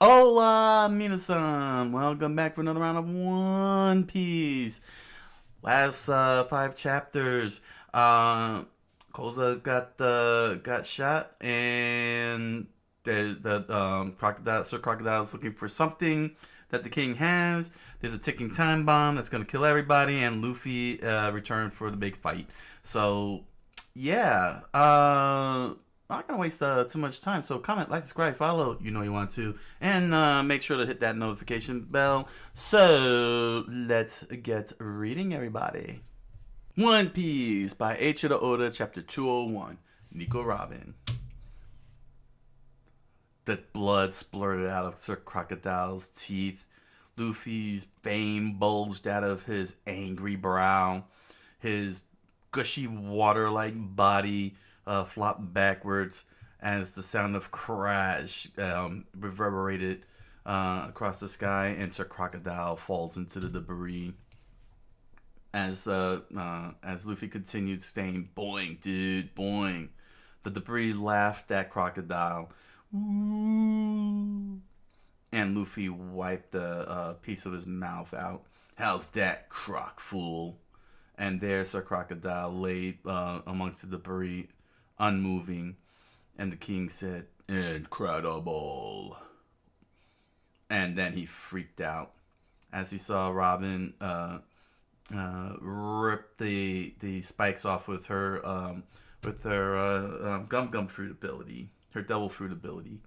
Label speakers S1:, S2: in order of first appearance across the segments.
S1: Hola, minasan! Welcome back for another round of One Piece. Last 5 chapters. Koza got shot, and the crocodile, Sir Crocodile is looking for something that the king has. There's a ticking time bomb that's gonna kill everybody, and Luffy returned for the big fight. So, yeah. I'm not gonna waste too much time. So comment, like, subscribe, follow. You know you want to, and make sure to hit that notification bell. So let's get reading, everybody. One Piece by H. Oda, chapter 201. Nico Robin. The blood splurted out of Sir Crocodile's teeth. Luffy's vein bulged out of his angry brow. His gushy water-like body flopped backwards as the sound of crash reverberated across the sky, and Sir Crocodile falls into the debris. As Luffy continued saying, "Boing, dude, boing," the debris laughed at Crocodile. Ooh. And Luffy wiped a piece of his mouth out. "How's that, croc fool?" And there Sir Crocodile lay amongst the debris, unmoving. And the king said, "Incredible." And then he freaked out as he saw Robin rip the spikes off with her gum gum fruit ability, her double fruit ability.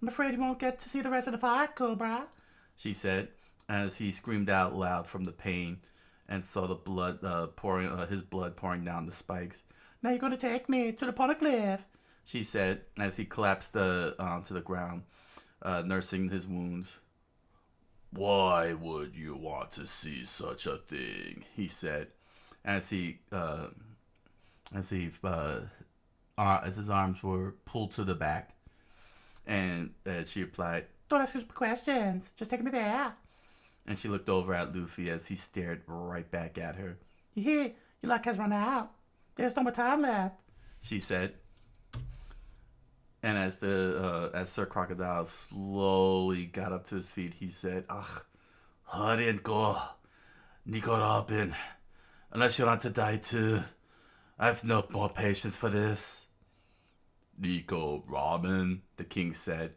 S1: "I'm afraid you won't get to see the rest of the fight, Cobra," she said, as he screamed out loud from the pain and saw the blood his blood pouring down the spikes. "Now you're going to take me to the poneglyph," she said, as he collapsed onto the ground, nursing his wounds. "Why would you want to see such a thing?" he said, as his arms were pulled to the back. And she replied, "Don't ask us questions. Just take me there." And she looked over at Luffy as he stared right back at her. "Your luck has run out. There's no more time left," she said. And as Sir Crocodile slowly got up to his feet, he said, "Hurry and go, Nico Robin. Unless you want to die too. I've no more patience for this." "Nico Robin," the king said.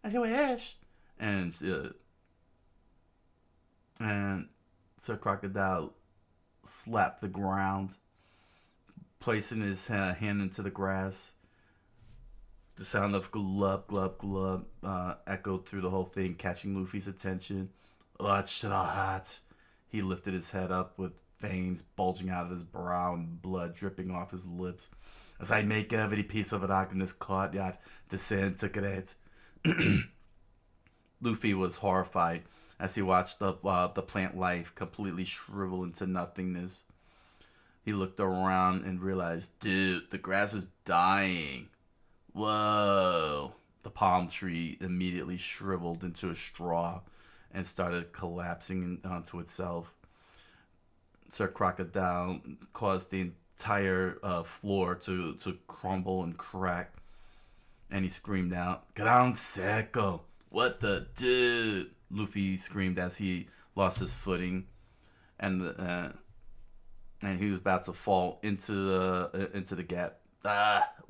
S1: "As you wish." And Sir Crocodile slapped the ground, placing his hand into the grass. The sound of glub, glub, glub echoed through the whole thing, catching Luffy's attention. "Watch the heart." He lifted his head up with veins bulging out of his brow and blood dripping off his lips. "As I make every piece of rock in this courtyard disintegrate." Luffy was horrified as he watched the plant life completely shrivel into nothingness. He looked around and realized, dude, the grass is dying. Whoa. The palm tree immediately shriveled into a straw and started collapsing onto itself. Sir Crocodile caused the entire floor to crumble and crack. And he screamed out, "Ground Seco! What the dude?" Luffy screamed as he lost his footing. And he was about to fall into the gap.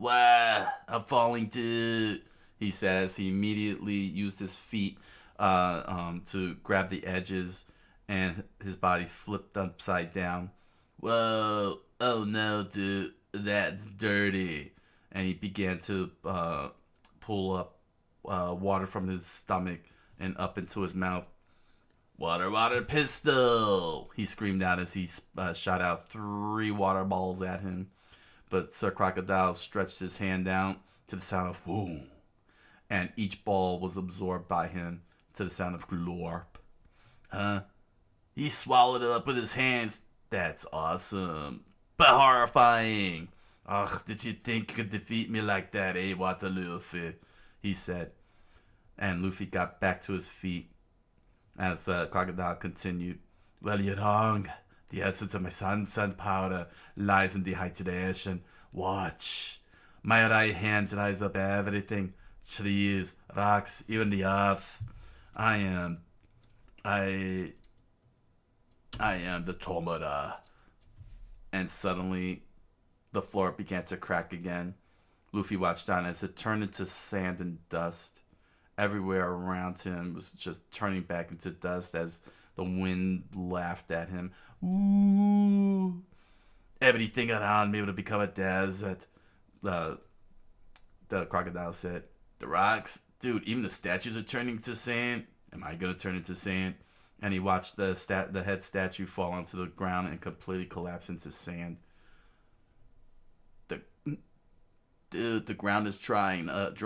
S1: Wow, I'm falling, dude," he says. He immediately used his feet to grab the edges, and his body flipped upside down. "Whoa, oh no, dude, that's dirty." And he began to pull up water from his stomach and up into his mouth. "Water, water, pistol!" he screamed out as he shot out 3 water balls at him. But Sir Crocodile stretched his hand out to the sound of "whoom," and each ball was absorbed by him to the sound of glorp. "Huh? He swallowed it up with his hands. That's awesome, but horrifying. Ugh, did you think you could defeat me like that, eh, Water Luffy?" he said. And Luffy got back to his feet as Crocodile continued. "Well, you're wrong. The essence of my sun powder lies in dehydration. Watch. My right hand dries up everything. trees, rocks, even the earth. I am, I, I am the Tomura. And suddenly, the floor began to crack again. Luffy watched on as it turned into sand and dust. Everywhere around him was just turning back into dust as the wind laughed at him. Ooh. Everything around me would become a desert. The crocodile said. The rocks? Dude, even the statues are turning to sand. Am I going to turn into sand? And he watched the head statue fall onto the ground and completely collapse into sand. The ground is drying up.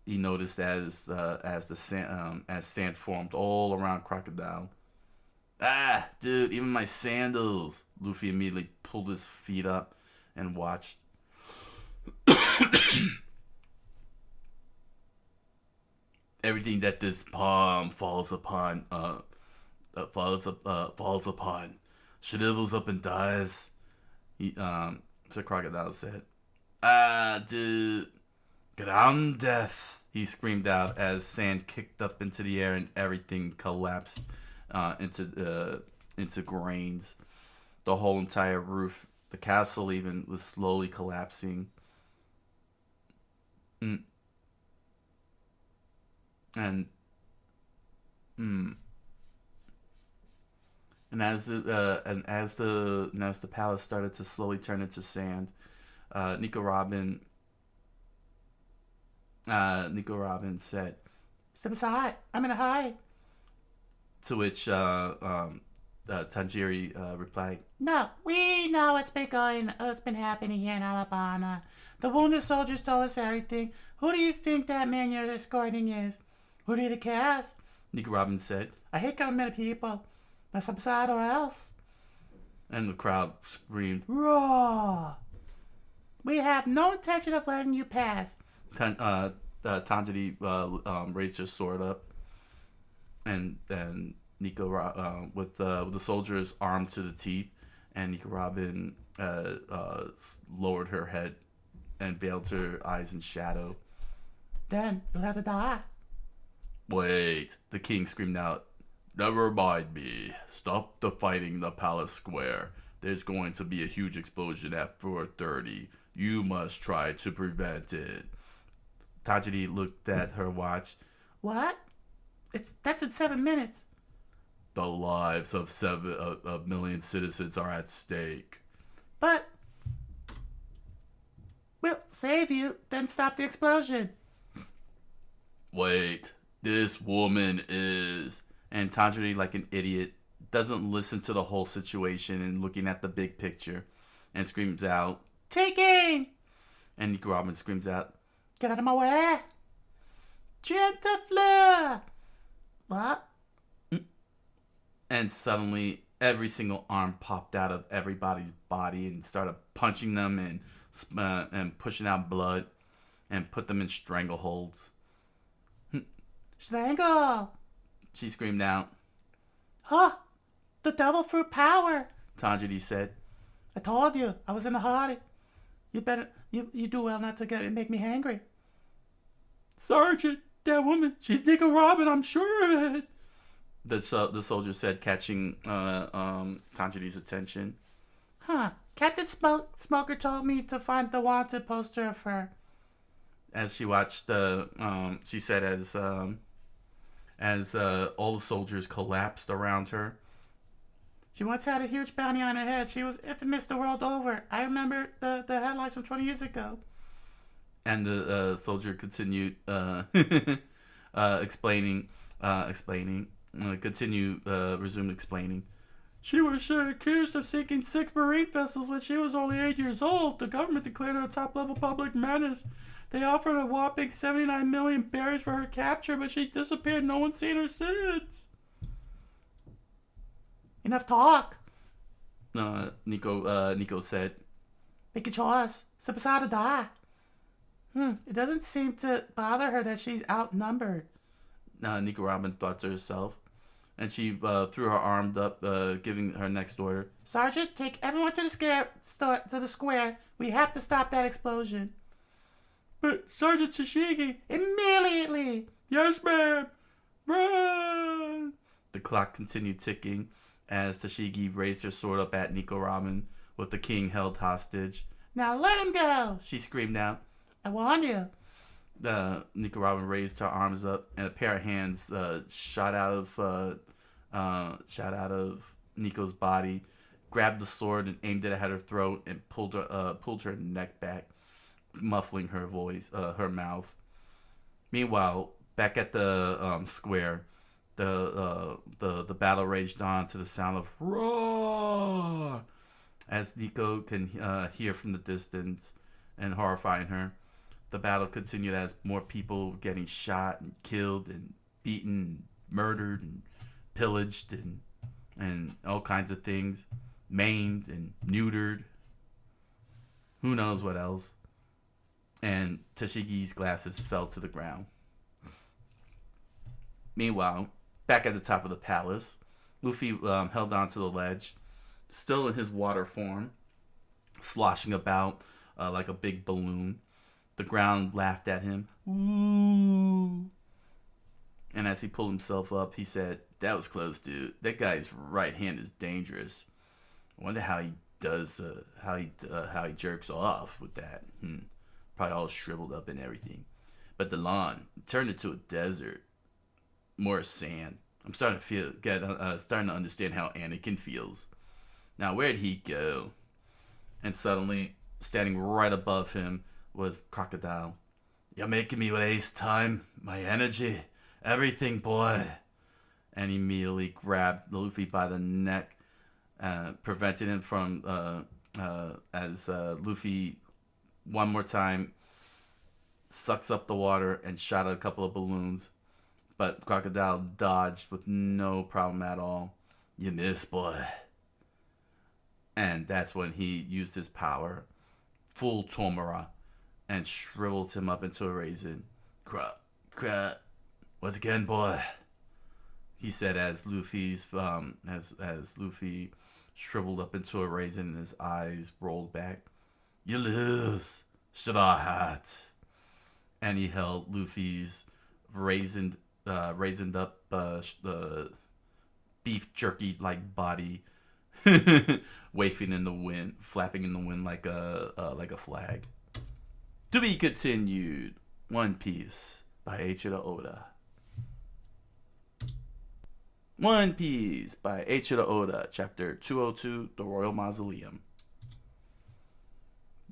S1: He noticed as sand formed all around Crocodile. Ah, dude, even my sandals. Luffy immediately pulled his feet up and watched. Everything that this palm falls upon, shrivels up and dies. So Crocodile said, "Ah, dude, ground death!" He screamed out as sand kicked up into the air and everything collapsed into grains. The whole entire roof, the castle even, was slowly collapsing. And as the palace started to slowly turn into sand, Nico Robin said, "Step aside, I'm in a hurry." To which Tanjiro replied, "No, we know what's been happening here in Alabama. The wounded soldiers told us everything. Who do you think that man you're escorting is? Who do you care?" Nico Robin said, "I hate government people. Now step aside or else." And the crowd screamed, "Raw! We have no intention of letting you pass." Tanjiro raised his sword up, and then Nico with the soldiers armed to the teeth, and Nico Robin lowered her head and veiled her eyes in shadow. "Then you'll have to die." "Wait!" the king screamed out. "Never mind me. Stop the fighting in the palace square. There's going to be a huge explosion at 4:30. You must try to prevent it." Tajiri looked at her watch. "What? That's in 7 minutes." "The lives of 7 million citizens are at stake." "But we'll save you, then stop the explosion." "Wait, this woman is..." And Tanjiro, like an idiot, doesn't listen to the whole situation and looking at the big picture, and screams out, "Taking!" And Nico Robin screams out, "Get out of my way!" "Gentafleur!" What? And suddenly, every single arm popped out of everybody's body and started punching them and pushing out blood and put them in strangleholds. "Strangle!" she screamed out. "Huh! The devil fruit power!" Tanjiro said. "I told you, I was in a hurry. You do well not to make me angry." "Sergeant, that woman, she's Nico Robin, I'm sure of it," the soldier said, catching Tanjiro's attention. "Huh, Captain Smoker told me to find the wanted poster of her." As she watched, she said as all the soldiers collapsed around her. "She once had a huge bounty on her head. She was infamous the world over. I remember the headlines from 20 years ago." And the soldier continued resumed explaining. "She was accused of sinking 6 marine vessels when she was only 8 years old. The government declared her a top-level public menace. They offered a whopping 79 million berries for her capture, but she disappeared. No one's seen her since." "Enough talk," Nico said. "Make your choice. Step aside or die." It doesn't seem to bother her that she's outnumbered," Nico Robin thought to herself. And she threw her arm up, giving her next order. "Sergeant, take everyone to the square. We have to stop that explosion." But Sergeant Tashigi, immediately! Yes, ma'am! Run! The clock continued ticking as Tashigi raised her sword up at Nico Ramen with the king held hostage. Now let him go! She screamed out. I warned you. Nico Ramen raised her arms up and a pair of hands shot out of Nico's body, grabbed the sword and aimed it at her throat and pulled her neck back, muffling her voice, her mouth. Meanwhile, back at the square, the battle raged on to the sound of roar, as Nico can hear from the distance and horrifying her. The battle continued as more people were getting shot and killed and beaten, and murdered and pillaged and all kinds of things, maimed and neutered. Who knows what else? And Tashigi's glasses fell to the ground. Meanwhile, back at the top of the palace, Luffy held onto the ledge, still in his water form, sloshing about like a big balloon. The ground laughed at him. Ooh. And as he pulled himself up, he said, "That was close, dude. That guy's right hand is dangerous. I wonder how he does, how he jerks off with that. Probably all shriveled up and everything. But the lawn turned into a desert, more sand. I'm starting to understand how Anakin feels. Now, where'd he go?" And suddenly, standing right above him was Crocodile. "You're making me waste time, my energy, everything, boy." And he immediately grabbed Luffy by the neck, preventing him from, as Luffy one more time sucks up the water and shot a couple of balloons. But Crocodile dodged with no problem at all. "You missed, boy." And that's when he used his power, full Tomura, and shriveled him up into a raisin. "Crap, once again, boy," he said as Luffy's as Luffy shriveled up into a raisin and his eyes rolled back. "You lose, Straw Hat." And he held Luffy's raisined up beef jerky like body wafting in the wind, flapping in the wind like a flag. To be continued. One Piece by Eiichiro Oda. One Piece by Eiichiro Oda, Chapter 202, The Royal Mausoleum.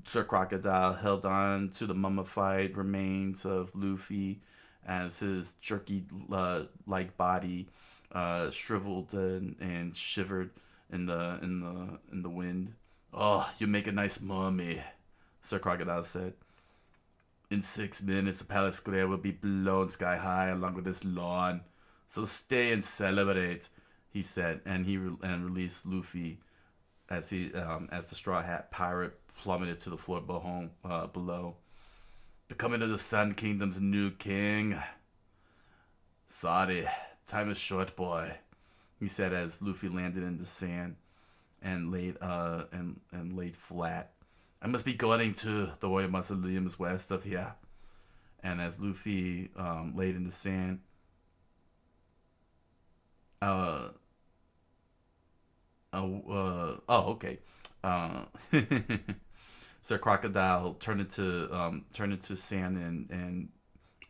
S1: Sir Crocodile held on to the mummified remains of Luffy as his jerky-like body shriveled and shivered in the wind. "Oh, you make a nice mummy," Sir Crocodile said. "In 6 minutes, the palace square will be blown sky high along with this lawn. So stay and celebrate," he said, and released Luffy as the Straw Hat pirate plummeted to the floor below. "The coming of the Sun Kingdom's new king. Sorry, time is short, boy," he said as Luffy landed in the sand and laid flat. "I must be going to the Royal Mausoleum west of here." And as Luffy laid in the sand, okay. Sir Crocodile turned into sand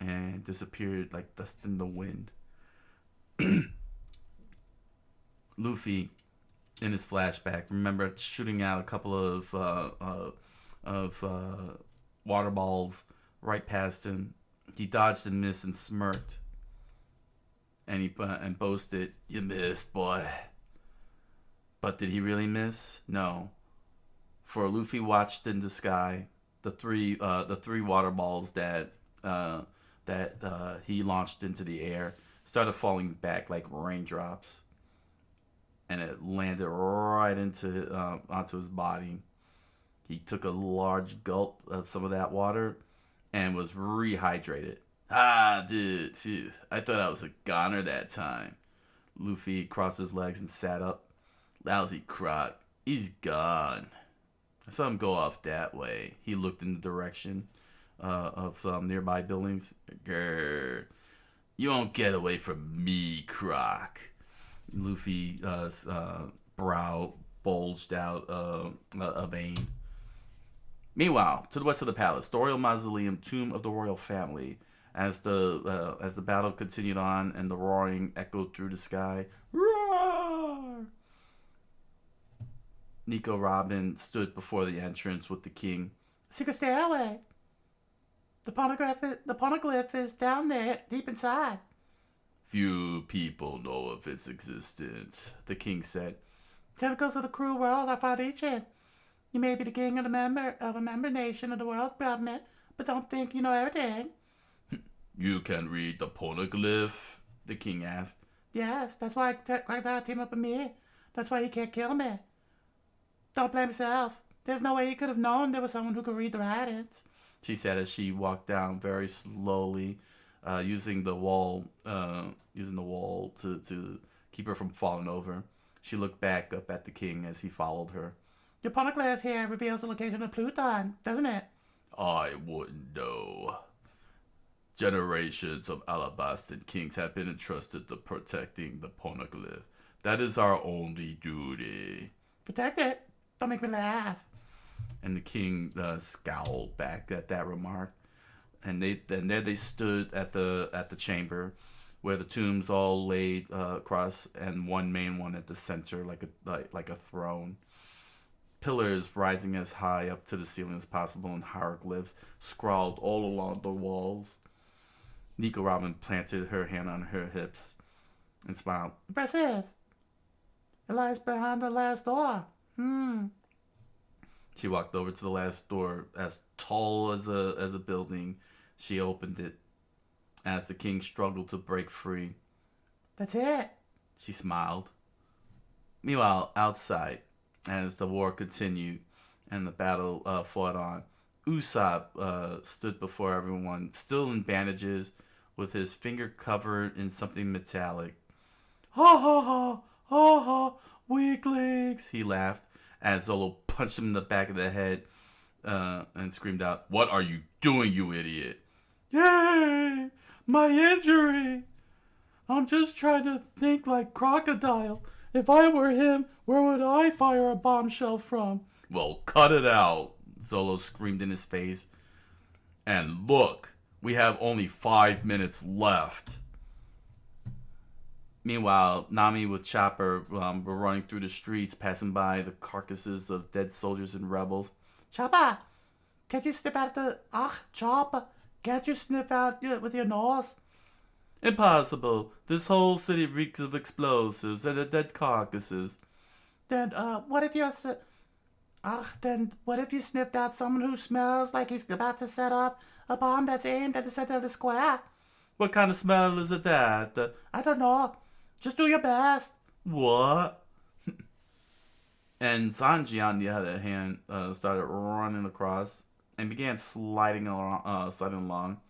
S1: and disappeared like dust in the wind. Luffy, in his flashback, remembered shooting out a couple of water balls right past him. He dodged and missed and smirked, and he boasted, "You missed, boy." But did he really miss? No. For Luffy watched in the sky the three water balls that he launched into the air started falling back like raindrops, and it landed right onto his body. He took a large gulp of some of that water and was rehydrated. "Ah, dude, phew, I thought I was a goner that time." Luffy crossed his legs and sat up. "Lousy Croc, he's gone." I saw him go off that way. He looked in the direction of some nearby buildings. Grr. You won't get away from me, Croc. Luffy brow bulged out a vein. Meanwhile, to the west of the palace, the royal mausoleum, tomb of the royal family. As the battle continued on and the roaring echoed through the sky, roar! Nico Robin stood before the entrance with the king. Secret stairway. The poneglyph is down there, deep inside. Few people know of its existence, the king said. Tentacles of the cruel world are far reaching. You may be the king of a member nation of the world government, but don't think you know everything. You can read the poneglyph? The king asked. Yes, that's why Crocodile teamed up with me. That's why he can't kill me. Don't blame yourself. There's no way you could have known there was someone who could read the writings, she said as she walked down very slowly, using the wall to keep her from falling over. She looked back up at the king as he followed her. Your poneglyph here reveals the location of Pluton, doesn't it? I wouldn't know. Generations of Alabastan kings have been entrusted to protecting the poneglyph. That is our only duty. Protect it? Don't make me laugh. And the king scowled back at that remark. And there they stood at the chamber, where the tombs all laid across, and one main one at the center, like a throne. Pillars rising as high up to the ceiling as possible, and hieroglyphs scrawled all along the walls. Nico Robin planted her hand on her hips and smiled. Impressive. It lies behind the last door. She walked over to the last door, as tall as a building. She opened it as the king struggled to break free. That's it, she smiled. Meanwhile, outside, as the war continued and the battle fought on, Usopp stood before everyone, still in bandages, with his finger covered in something metallic. Ha ha ha, ha ha, weaklings, he laughed as Zolo punched him in the back of the head and screamed out, What are you doing, you idiot? Yay, my injury. I'm just trying to think like Crocodile. If I were him, where would I fire a bombshell from? Well, cut it out, Zolo screamed in his face. And look, we have only 5 minutes left. Meanwhile, Nami with Chopper were running through the streets, passing by the carcasses of dead soldiers and rebels. Chopper, can't you sniff out Chopper, can't you sniff out with your nose? Impossible. This whole city reeks of explosives and dead carcasses. Then, what if you sniffed out someone who smells like he's about to set off a bomb that's aimed at the center of the square? What kind of smell is it that? I don't know. Just do your best. What? And Sanji, on the other hand, started running across and began sliding along.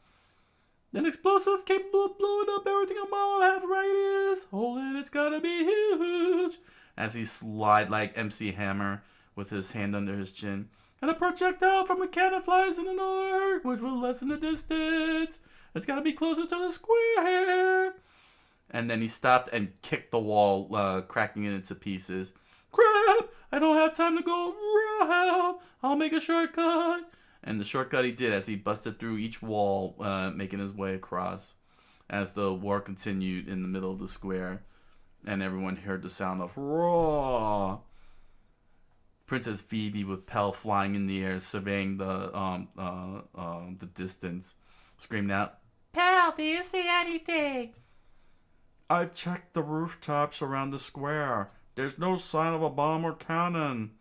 S1: An explosive capable of blowing up everything a mile and a half radius. Hold it, it's gotta be huge. As he slid like MC Hammer with his hand under his chin. And a projectile from a cannon flies in an arc, which will lessen the distance. It's gotta be closer to the square. And then he stopped and kicked the wall, cracking it into pieces. Crap! I don't have time to go around. I'll make a shortcut. And the shortcut he did as he busted through each wall, making his way across. As the war continued in the middle of the square, and everyone heard the sound of roar. Princess Phoebe with Pell flying in the air, surveying the distance, screamed out, Pell, do you see anything? I've checked the rooftops around the square. There's no sign of a bomb or cannon,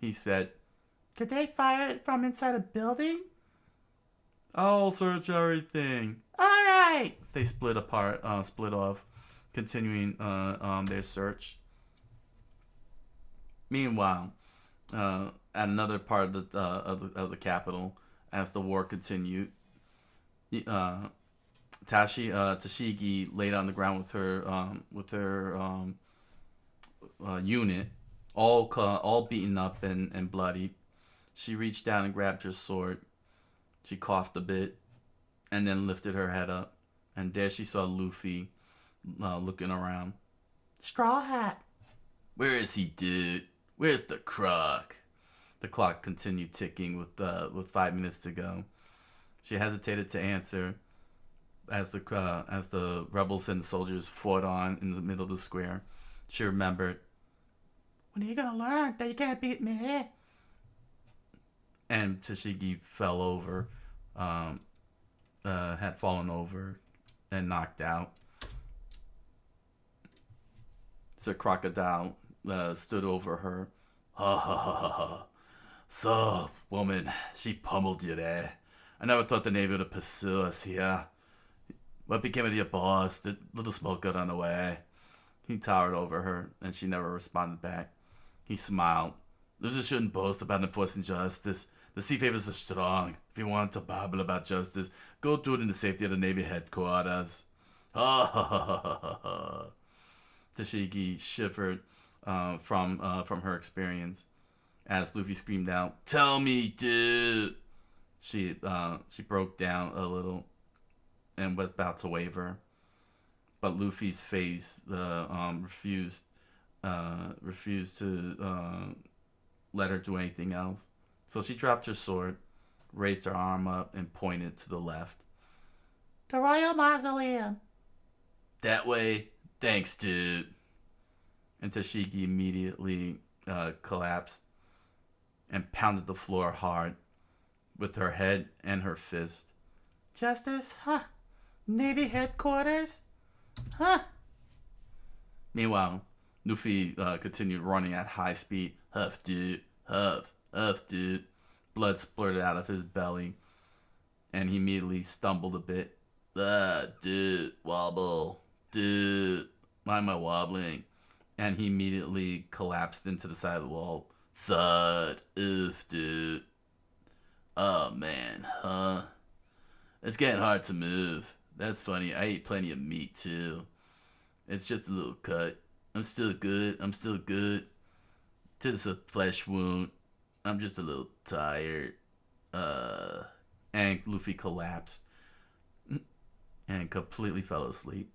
S1: he said. Could they fire it from inside a building? I'll search everything. All right. They split off, continuing their search. Meanwhile, at another part of the capital, as the war continued, Tashigi laid on the ground with her unit, all beaten up and bloody. She reached down and grabbed her sword. She coughed a bit and then lifted her head up. And there she saw Luffy looking around. Straw Hat. Where is he, dude? Where's the croc? The clock continued ticking with 5 minutes to go. She hesitated to answer as the rebels and soldiers fought on in the middle of the square. She remembered, when are you gonna learn that you can't beat me? And Tashigi fell over, had fallen over and knocked out. Sir Crocodile stood over her. Ha ha ha ha ha. So, woman, she pummeled you there. I never thought the Navy would pursue us here. What became of your boss? The little smoke got on the way. He towered over her, and she never responded back. He smiled. Losers shouldn't boast about enforcing justice. The sea favors are strong. If you want to babble about justice, go do it in the safety of the Navy headquarters. Ha ha ha ha ha ha. Tashigi shivered from her experience as Luffy screamed out, "Tell me, dude!" She broke down a little and was about to waver, but Luffy's face refused to let her do anything else. So she dropped her sword, raised her arm up, and pointed to the left. The Royal Mausoleum. That way. Thanks, dude. And Tashigi immediately collapsed and pounded the floor hard with her head and her fist. Justice? Huh? Navy headquarters? Huh? Meanwhile, Luffy continued running at high speed. Huff, dude. Huff, huff, dude. Blood splurted out of his belly, and he immediately stumbled a bit. Dude, wobble. Dude, why am I wobbling? And he immediately collapsed into the side of the wall. Thud. Oof, dude. Oh, man, huh? It's getting hard to move. That's funny. I ate plenty of meat, too. It's just a little cut. I'm still good. Just a flesh wound. I'm just a little tired. And Luffy collapsed and completely fell asleep.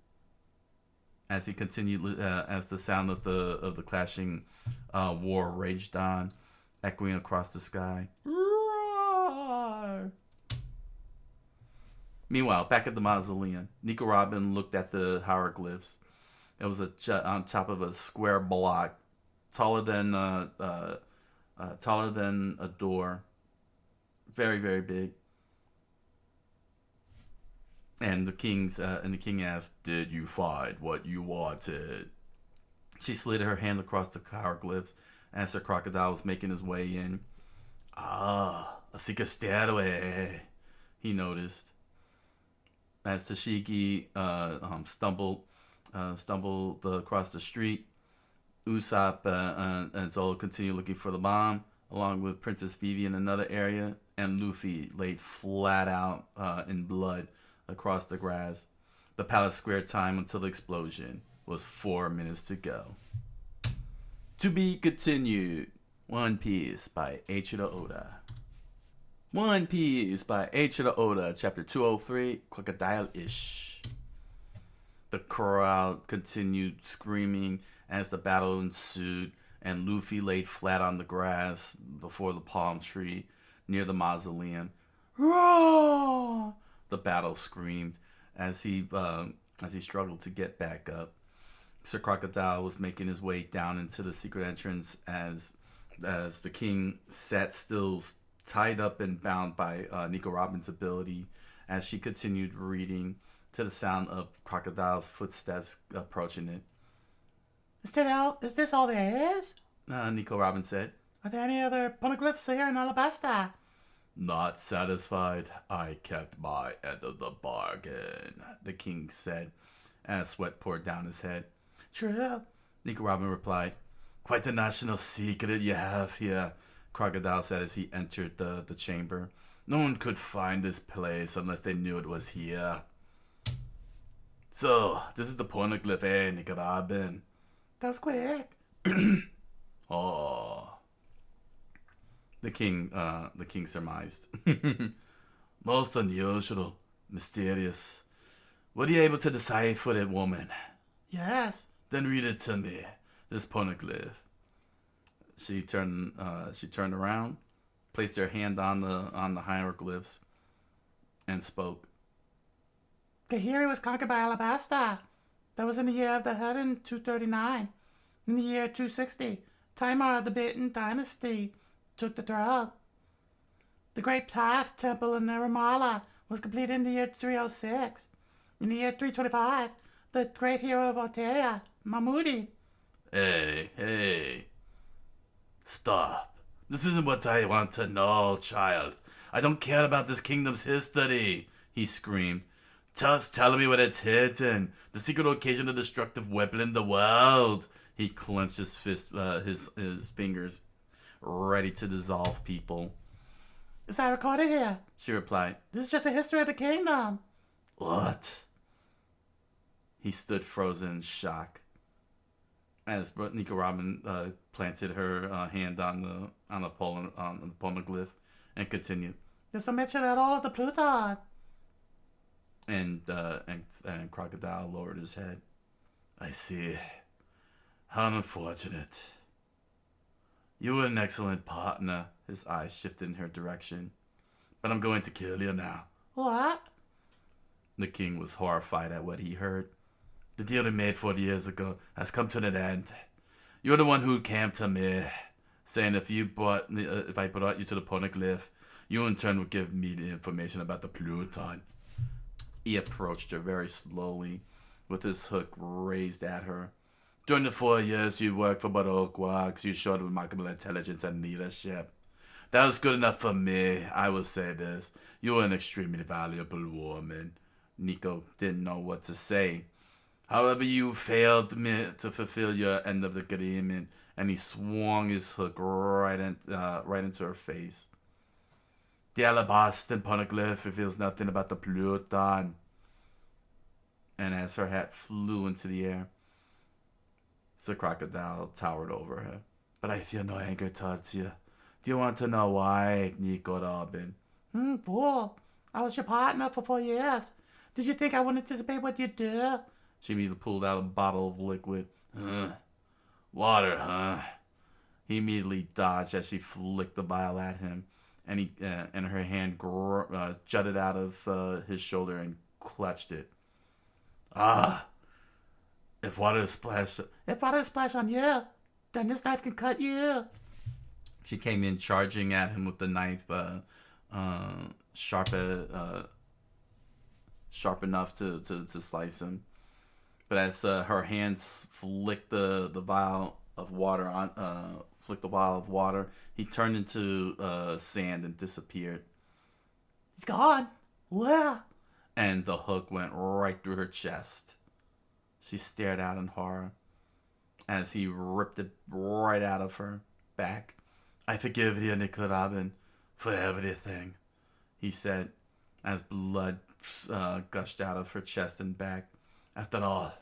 S1: As he continued, as the sound of the clashing war raged on, echoing across the sky. Roar! Meanwhile, back at the mausoleum, Nico Robin looked at the hieroglyphs. It was on top of a square block, taller than a door, very, very big. And the king asked, "Did you find what you wanted?" She slid her hand across the hieroglyphs as Sir Crocodile was making his way in. "Ah, a secret stairway," he noticed. As Tashigi stumbled across the street, Usopp and Zoro continued looking for the bomb, along with Princess Vivi in another area, and Luffy laid flat out in blood across the grass. The palace square time until the explosion was 4 minutes to go. To be continued. One Piece by Eiichiro Oda. One Piece by Eiichiro Oda, Chapter 203, Crocodile-ish. The crowd continued screaming as the battle ensued, and Luffy laid flat on the grass before the palm tree near the mausoleum. Roar! The battle screamed as he struggled to get back up. Sir Crocodile was making his way down into the secret entrance as the king sat still, tied up and bound by Nico Robin's ability, as she continued reading to the sound of Crocodile's footsteps approaching it. Is this all there is? Nico Robin said. Are there any other poneglyphs here in Alabasta? Not satisfied, I kept my end of the bargain, the king said, as sweat poured down his head. True, Nico Robin replied. Quite the national secret you have here, Crocodile said as he entered the chamber. No one could find this place unless they knew it was here. So, this is the poneglyph, eh, Nico Robin? That was quick. Oh. The king surmised. Most unusual, mysterious. Were you able to decipher it, woman? Yes. Then read it to me. This poneglyph. She turned around, placed her hand on the hieroglyphs, and spoke. Kahiri was conquered by Alabasta. That was in the year of the heaven 239. In the year 260, Timar of the Bitten dynasty took the throne. The Great Path Temple in Nirmala was completed in the year 306. In the year 325, the great hero of Otea, Mahmudi. Hey. Stop. This isn't what I want to know, child. I don't care about this kingdom's history, he screamed. Tell me what it's hidden. The secret location of the destructive weapon in the world. He clenched his fist, his fingers, ready to dissolve people. Is that recorded here? She replied. This is just a history of the kingdom. What? He stood frozen in shock as Nico Robin planted her hand on the poneglyph and continued. There's no mention at all of the Pluton. And Crocodile lowered his head. I see. How unfortunate. You were an excellent partner. His eyes shifted in her direction. But I'm going to kill you now. What? The king was horrified at what he heard. The deal we made 40 years ago has come to an end. You're the one who came to me, saying if I brought you to the poneglyph, you in turn would give me the information about the Pluton. He approached her very slowly, with his hook raised at her. During the 4 years you worked for Baroquax, you showed remarkable intelligence and leadership. That was good enough for me, I will say this. You were an extremely valuable woman. Nico didn't know what to say. However, you failed me to fulfill your end of the agreement, and he swung his hook right into her face. The Alabastan poneglyph reveals nothing about the Pluton. And as her hat flew into the air, Sir Crocodile towered over her. But I feel no anger towards you. Do you want to know why, Nico Robin? Fool. I was your partner for 4 years. Did you think I would anticipate what you'd do? She immediately pulled out a bottle of liquid. Water, huh? He immediately dodged as she flicked the vial at him, and her hand jutted out of his shoulder and clutched it. If water splashed on you, then this knife can cut you. She came in charging at him with the knife, sharp enough to slice him. But as her hands flicked the vial of water he turned into sand and disappeared. He's gone. Where? And the hook went right through her chest. She stared out in horror as he ripped it right out of her back. I forgive you, Nico Robin, for everything, he said as blood gushed out of her chest and back. After all,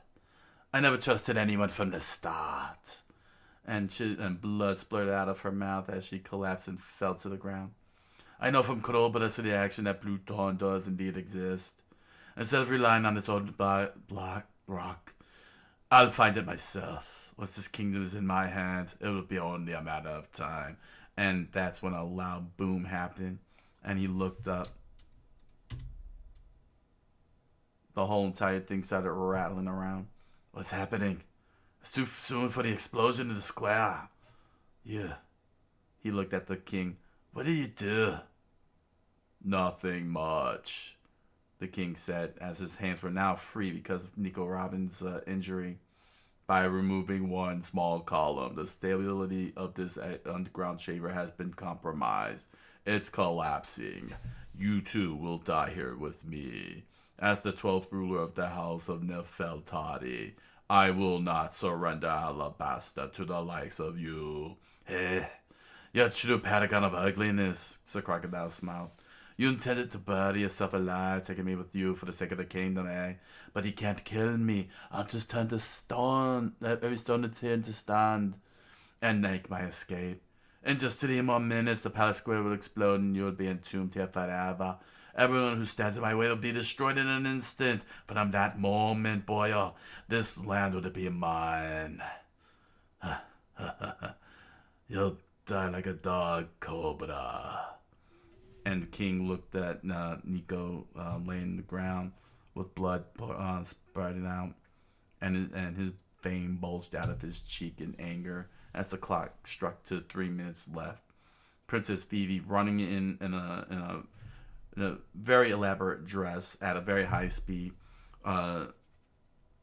S1: I never trusted anyone from the start. And blood splurted out of her mouth as she collapsed and fell to the ground. I know from Krober's reaction that Pluton does indeed exist. Instead of relying on this old black rock, I'll find it myself. Once this kingdom is in my hands, it will be only a matter of time. And that's when a loud boom happened, and he looked up. The whole entire thing started rattling around. What's happening? It's too soon for the explosion in the square. Yeah. He looked at the king. What did you do? Nothing much, the king said, as his hands were now free because of Nico Robin's injury. By removing one small column, the stability of this underground chamber has been compromised. It's collapsing. You too will die here with me. As the 12th ruler of the house of Nefeltari, I will not surrender Alabasta to the likes of you. Hey, you're a true paragon of ugliness, Sir Crocodile smiled. You intended to bury yourself alive, taking me with you for the sake of the kingdom, eh? But he can't kill me. I'll just turn to stone, every stone that's here to stand, and make my escape. In just 3 more minutes, the palace square will explode and you'll be entombed here forever. Everyone who stands in my way will be destroyed in an instant. But I'm that moment, boy. This land will be mine. You'll die like a dog, Cobra. And the king looked at Nico laying on the ground with blood spurting out, and his vein bulged out of his cheek in anger as the clock struck to 3 minutes left. Princess Vivi, running in a very elaborate dress at a very high speed,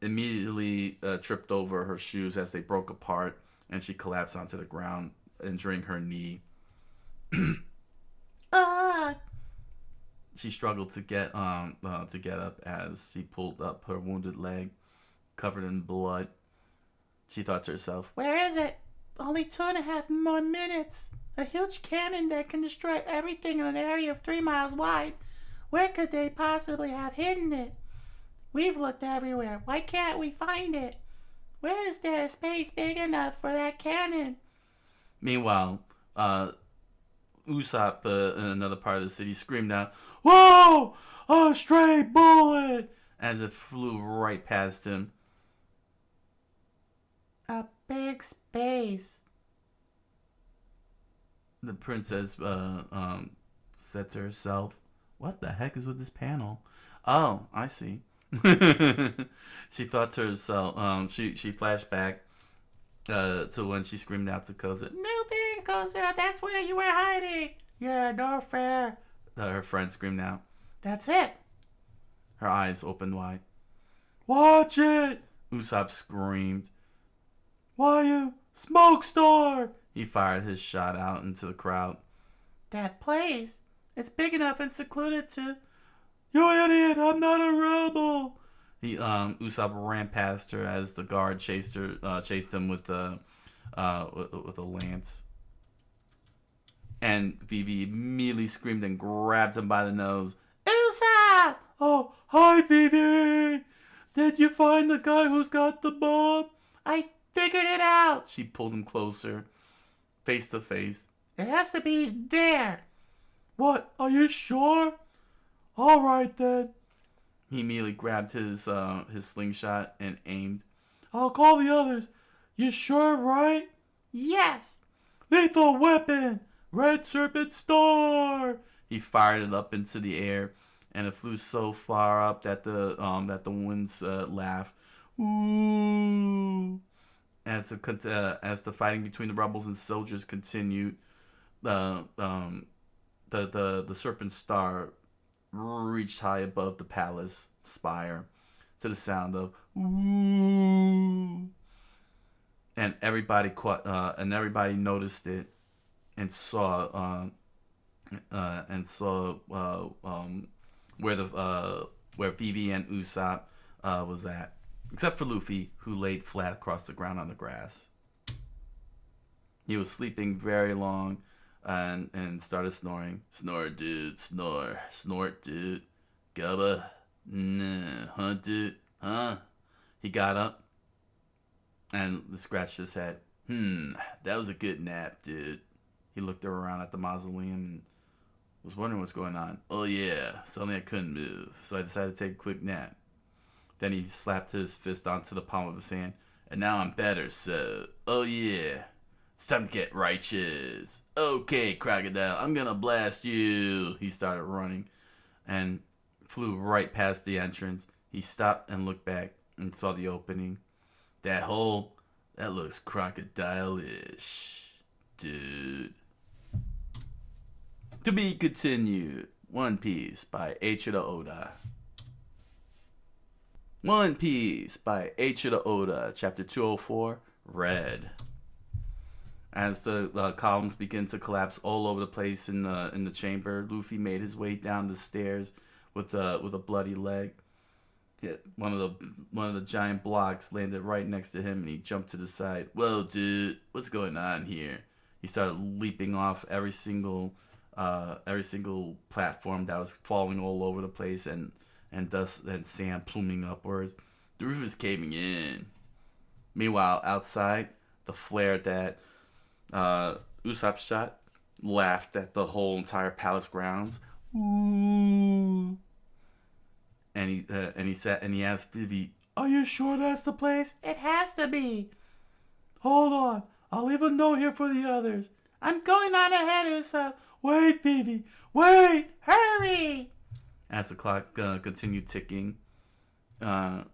S1: immediately tripped over her shoes as they broke apart, and she collapsed onto the ground, injuring her knee. Ah! She struggled to get up as she pulled up her wounded leg, covered in blood. She thought to herself, "Where is it? Only 2.5 more minutes. A huge cannon that can destroy everything in an area of 3 miles wide. Where could they possibly have hidden it? We've looked everywhere. Why can't we find it? Where is there a space big enough for that cannon?" Meanwhile, Usopp, in another part of the city, screamed out, "Whoa! A stray bullet!" as it flew right past him. "A big space," the princess said to herself. "What the heck is with this panel? Oh, I see." She thought to herself. She flashed back to when she screamed out to Koza, "No fair, Koza! That's where you were hiding!" "Yeah, no fair!" Her friend screamed out. "That's it!" Her eyes opened wide. "Watch it!" Usopp screamed. "Why, you smoke star!" He fired his shot out into the crowd. "That place? It's big enough and secluded to..." "You idiot! I'm not a rebel!" Usopp ran past her as the guard chased him with a lance. And Vivi immediately screamed and grabbed him by the nose. "Usopp!" "Oh, hi, Vivi! Did you find the guy who's got the bomb?" "I figured it out." She pulled him closer, face to face. "It has to be there." "What? Are you sure?" "All right, then." He immediately grabbed his slingshot and aimed. "I'll call the others. You sure, right?" "Yes." "Lethal weapon! Red Serpent Star!" He fired it up into the air, and it flew so far up that the winds laughed. Ooh! As the fighting between the rebels and soldiers continued, the Serpent Star reached high above the palace spire to the sound of "Ooh!" And everybody noticed it and saw where Vivi and Usopp was at, except for Luffy, who laid flat across the ground on the grass. He was sleeping very long and started snoring. "Snore, dude, snore. Snort, dude. Gubba. Nah, huh, dude? Huh?" He got up and scratched his head. That was a good nap, dude." He looked around at the mausoleum and was wondering what's going on. "Oh yeah, suddenly I couldn't move, so I decided to take a quick nap." Then he slapped his fist onto the palm of his hand. "And now I'm better, so, oh yeah. It's time to get righteous. Okay, Crocodile, I'm gonna blast you." He started running and flew right past the entrance. He stopped and looked back and saw the opening. "That hole, that looks crocodile-ish, dude." To be continued. One Piece by Eiichiro Oda. One Piece by Eiichiro Oda, Chapter 204, Red. As the columns begin to collapse all over the place in the chamber, Luffy made his way down the stairs with a bloody leg. One of the giant blocks landed right next to him, and he jumped to the side. "Whoa, dude! What's going on here?" He started leaping off every single platform that was falling all over the place, and dust and sand pluming upwards. The roof is caving in. Meanwhile, outside, the flare that Usopp shot laughed at the whole entire palace grounds. Ooh. And he asked Vivi, "Are you sure that's the place?" "It has to be." "Hold on, I'll leave a note here for the others." "I'm going on ahead, Usopp." "Wait, Vivi, wait, hurry!" As the clock continued ticking, the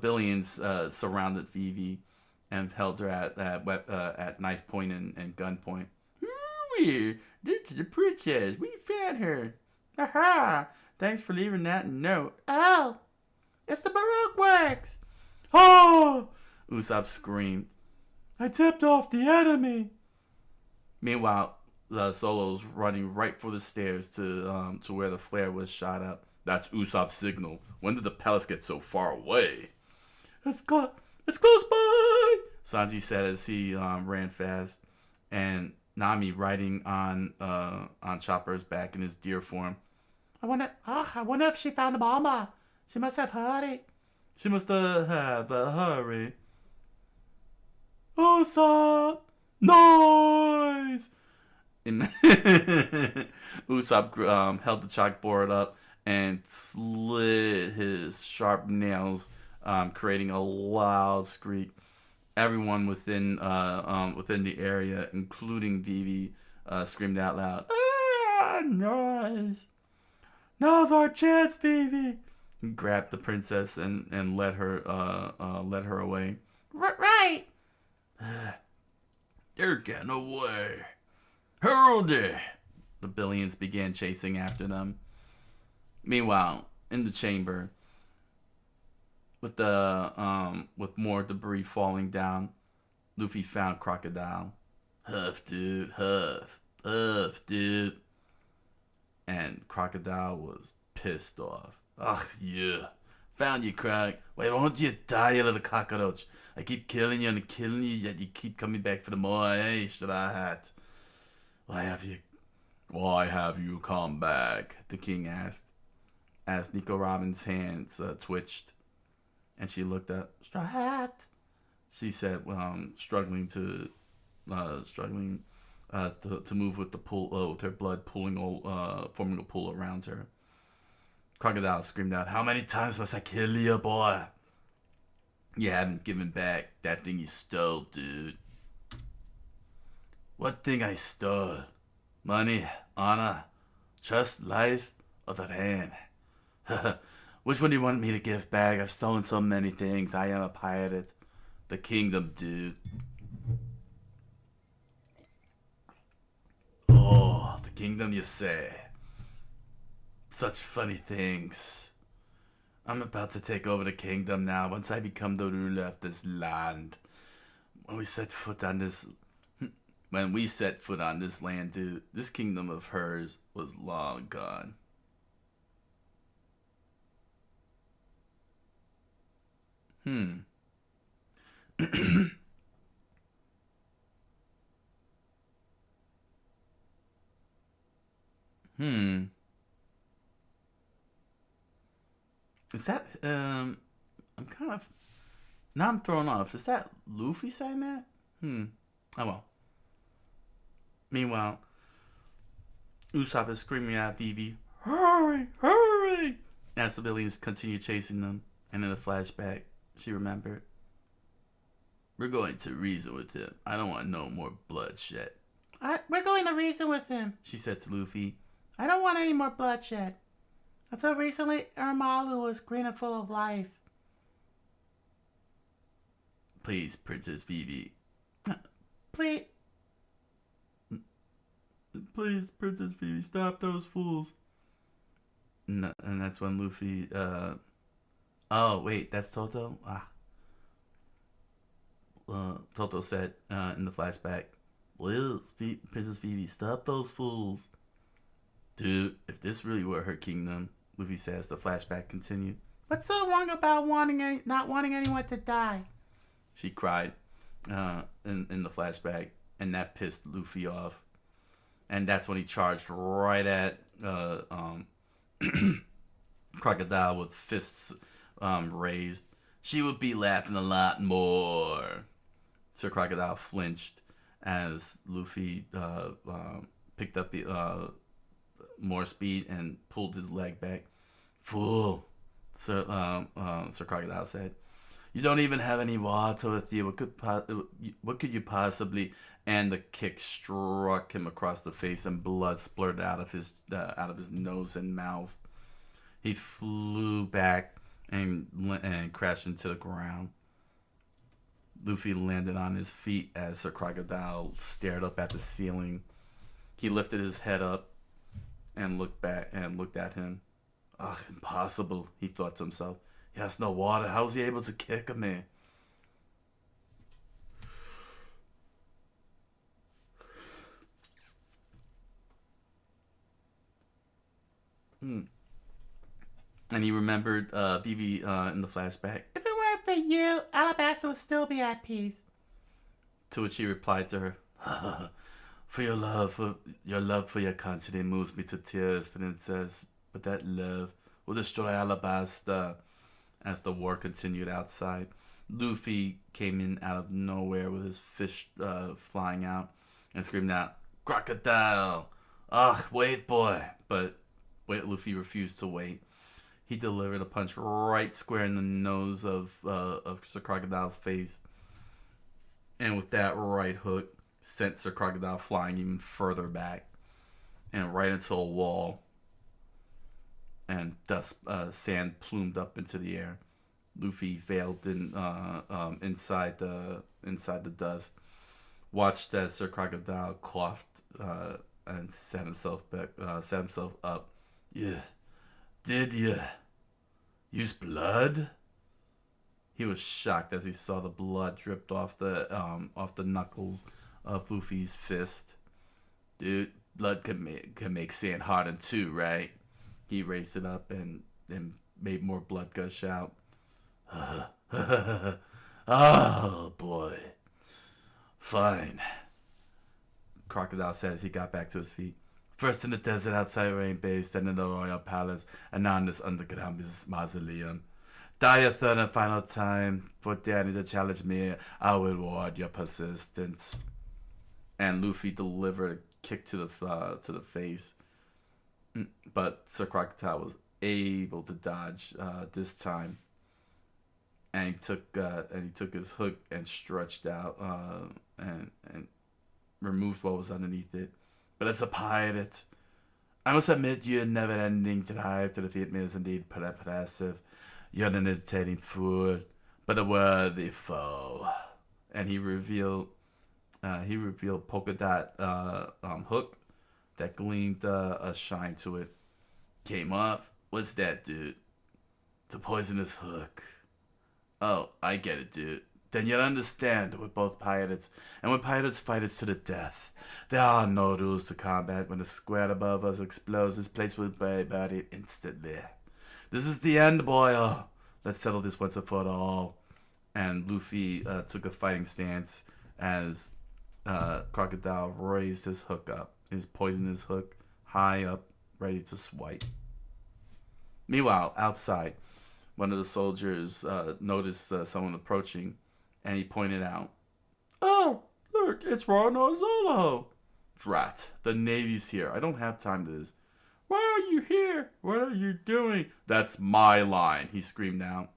S1: Billions surrounded Vivi and held her at knife point and gun point. "Ooh, this is the princess. We found her. Aha! Thanks for leaving that note." "Oh, it's the Baroque works." "Oh!" Usopp screamed. "I tipped off the enemy." Meanwhile, Solo's running right for the stairs to where the flare was shot up. "That's Usopp's signal. When did the palace get so far away?" It's close by," Sanji said as he ran fast, and Nami riding on Chopper's back in his deer form. I wonder if she found the bomber. She must have hurried. She must have a hurry. Usopp! Noise! Usopp held the chalkboard up and slid his sharp nails, creating a loud squeak. Everyone within the area, including Vivi, screamed out loud, "Ah, noise! Now's our chance, Vivi!" He grabbed the princess and led her away. Right. They're getting away. Hurry! The Billions began chasing after them. Meanwhile, in the chamber, with more debris falling down, Luffy found Crocodile. Huff, dude, huff, dude. And Crocodile was pissed off. Ugh, yeah. Found you, Croc. Why don't you die, you little cockroach? I keep killing you and killing you, yet you keep coming back for the more. Hey, Straw Hat. Why have you come back? The king asked, as Nico Robin's hands twitched, and she looked up. Straw Hat, she said, struggling to move with the pool, with her blood pooling, forming a pool around her. Crocodile screamed out, "How many times must I kill you, boy? You haven't given back that thing you stole, dude." "What thing I stole? Money, honor, trust, life, or the hand? Which one do you want me to give back? I've stolen so many things. I am a pirate. The kingdom, dude." "Oh, the kingdom, you say? Such funny things. I'm about to take over the kingdom now, once I become the ruler of this land. When we set foot on this land, dude, this kingdom of hers was long gone." Is that I'm kind of now I'm thrown off. Is that Luffy saying that? Oh well. Meanwhile, Usopp is screaming at Vivi, "Hurry, hurry!" as the Billions continue chasing them. And in a flashback, she remembered, "We're going to reason with him. I don't want no more bloodshed." We're going to reason with him," she said to Luffy. "I don't want any more bloodshed. Until recently, Ermalu was green and full of life." "Please, Princess Vivi." Please, Princess Vivi, stop those fools." And that's when Luffy, oh, wait, that's Toto? Toto said in the flashback, "Please, Princess Vivi, stop those fools." "Dude, if this really were her kingdom," Luffy says, the flashback continued. "What's so wrong about not wanting anyone to die?" she cried in the flashback, and that pissed Luffy off. And that's when he charged right at Crocodile with fists raised. "She would be laughing a lot more." Sir Crocodile flinched as Luffy picked up more speed and pulled his leg back. Fool, Sir Crocodile said. You don't even have any water with you. What could you possibly? And the kick struck him across the face, and blood splurted out of his nose and mouth. He flew back and crashed into the ground. Luffy landed on his feet as Sir Crocodile stared up at the ceiling. He lifted his head up and looked at him. Ugh, impossible, he thought to himself. He has no water. How is he able to kick me? And he remembered Vivi in the flashback. If it weren't for you, Alabasta would still be at peace. To which he replied to her, "For your love for your country moves me to tears, princess. But that love will destroy Alabasta." As the war continued outside, Luffy came in out of nowhere with his fish flying out and screamed out, "Crocodile! Ugh, wait, boy!" But Luffy refused to wait. He delivered a punch right square in the nose of Sir Crocodile's face, and with that right hook, sent Sir Crocodile flying even further back and right into a wall. And dust, sand plumed up into the air. Luffy veiled inside the dust. Watched as Sir Crocodile coughed and sat himself up. Yeah, did you use blood? He was shocked as he saw the blood dripped off the knuckles of Luffy's fist. Dude, blood can make sand harden too, right? He raised it up and made more blood gush out. Oh, boy. Fine, Crocodile said as he got back to his feet. First in the desert outside Rain Base, then in the Royal Palace, and now in this underground mausoleum. Die a third and final time. For daring to challenge me, I will reward your persistence. And Luffy delivered a kick to the face. But Sir Crocodile was able to dodge this time, and he took his hook and stretched out and removed what was underneath it. But as a pirate, I must admit your never-ending drive to defeat me is indeed impressive. You're an entertaining fool, but a worthy foe. And he revealed polka dot hook that gleamed a shine to it. Came off? What's that, dude? It's a poisonous hook. Oh, I get it, dude. Then you'll understand we're both pirates, and when pirates fight, it's to the death. There are no rules to combat. When the square above us explodes, this place will be buried instantly. This is the end, boy. Let's settle this once and for all. And Luffy took a fighting stance as Crocodile raised his hook up. His poisonous hook high up, ready to swipe. Meanwhile, outside, one of the soldiers noticed someone approaching, and he pointed out, "Oh, look, it's Rano Zolo." Drat, the Navy's here. I don't have time to this. "Why are you here? What are you doing?" "That's my line," he screamed out.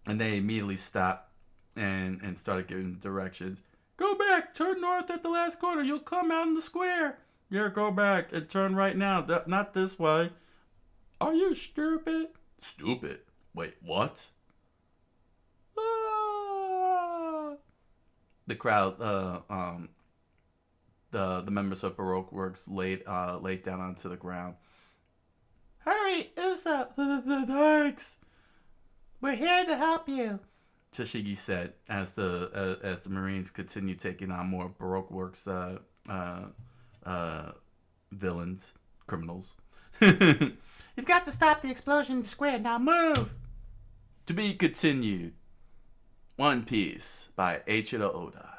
S1: And they immediately stopped and started giving directions. "Go back, turn north at the last corner. You'll come out in the square." "Yeah, go back and turn right now. Not this way." "Are you stupid?" "Stupid? Wait, what?" Ah. The crowd, the members of Baroque Works laid down onto the ground. "Hurry, Usopp! Thanks. We're here to help you," Tashigi said as the Marines continued taking on more Baroque Works villains, criminals. "You've got to stop the explosion in the square. Now move!" To be continued. One Piece by Eiichiro Oda.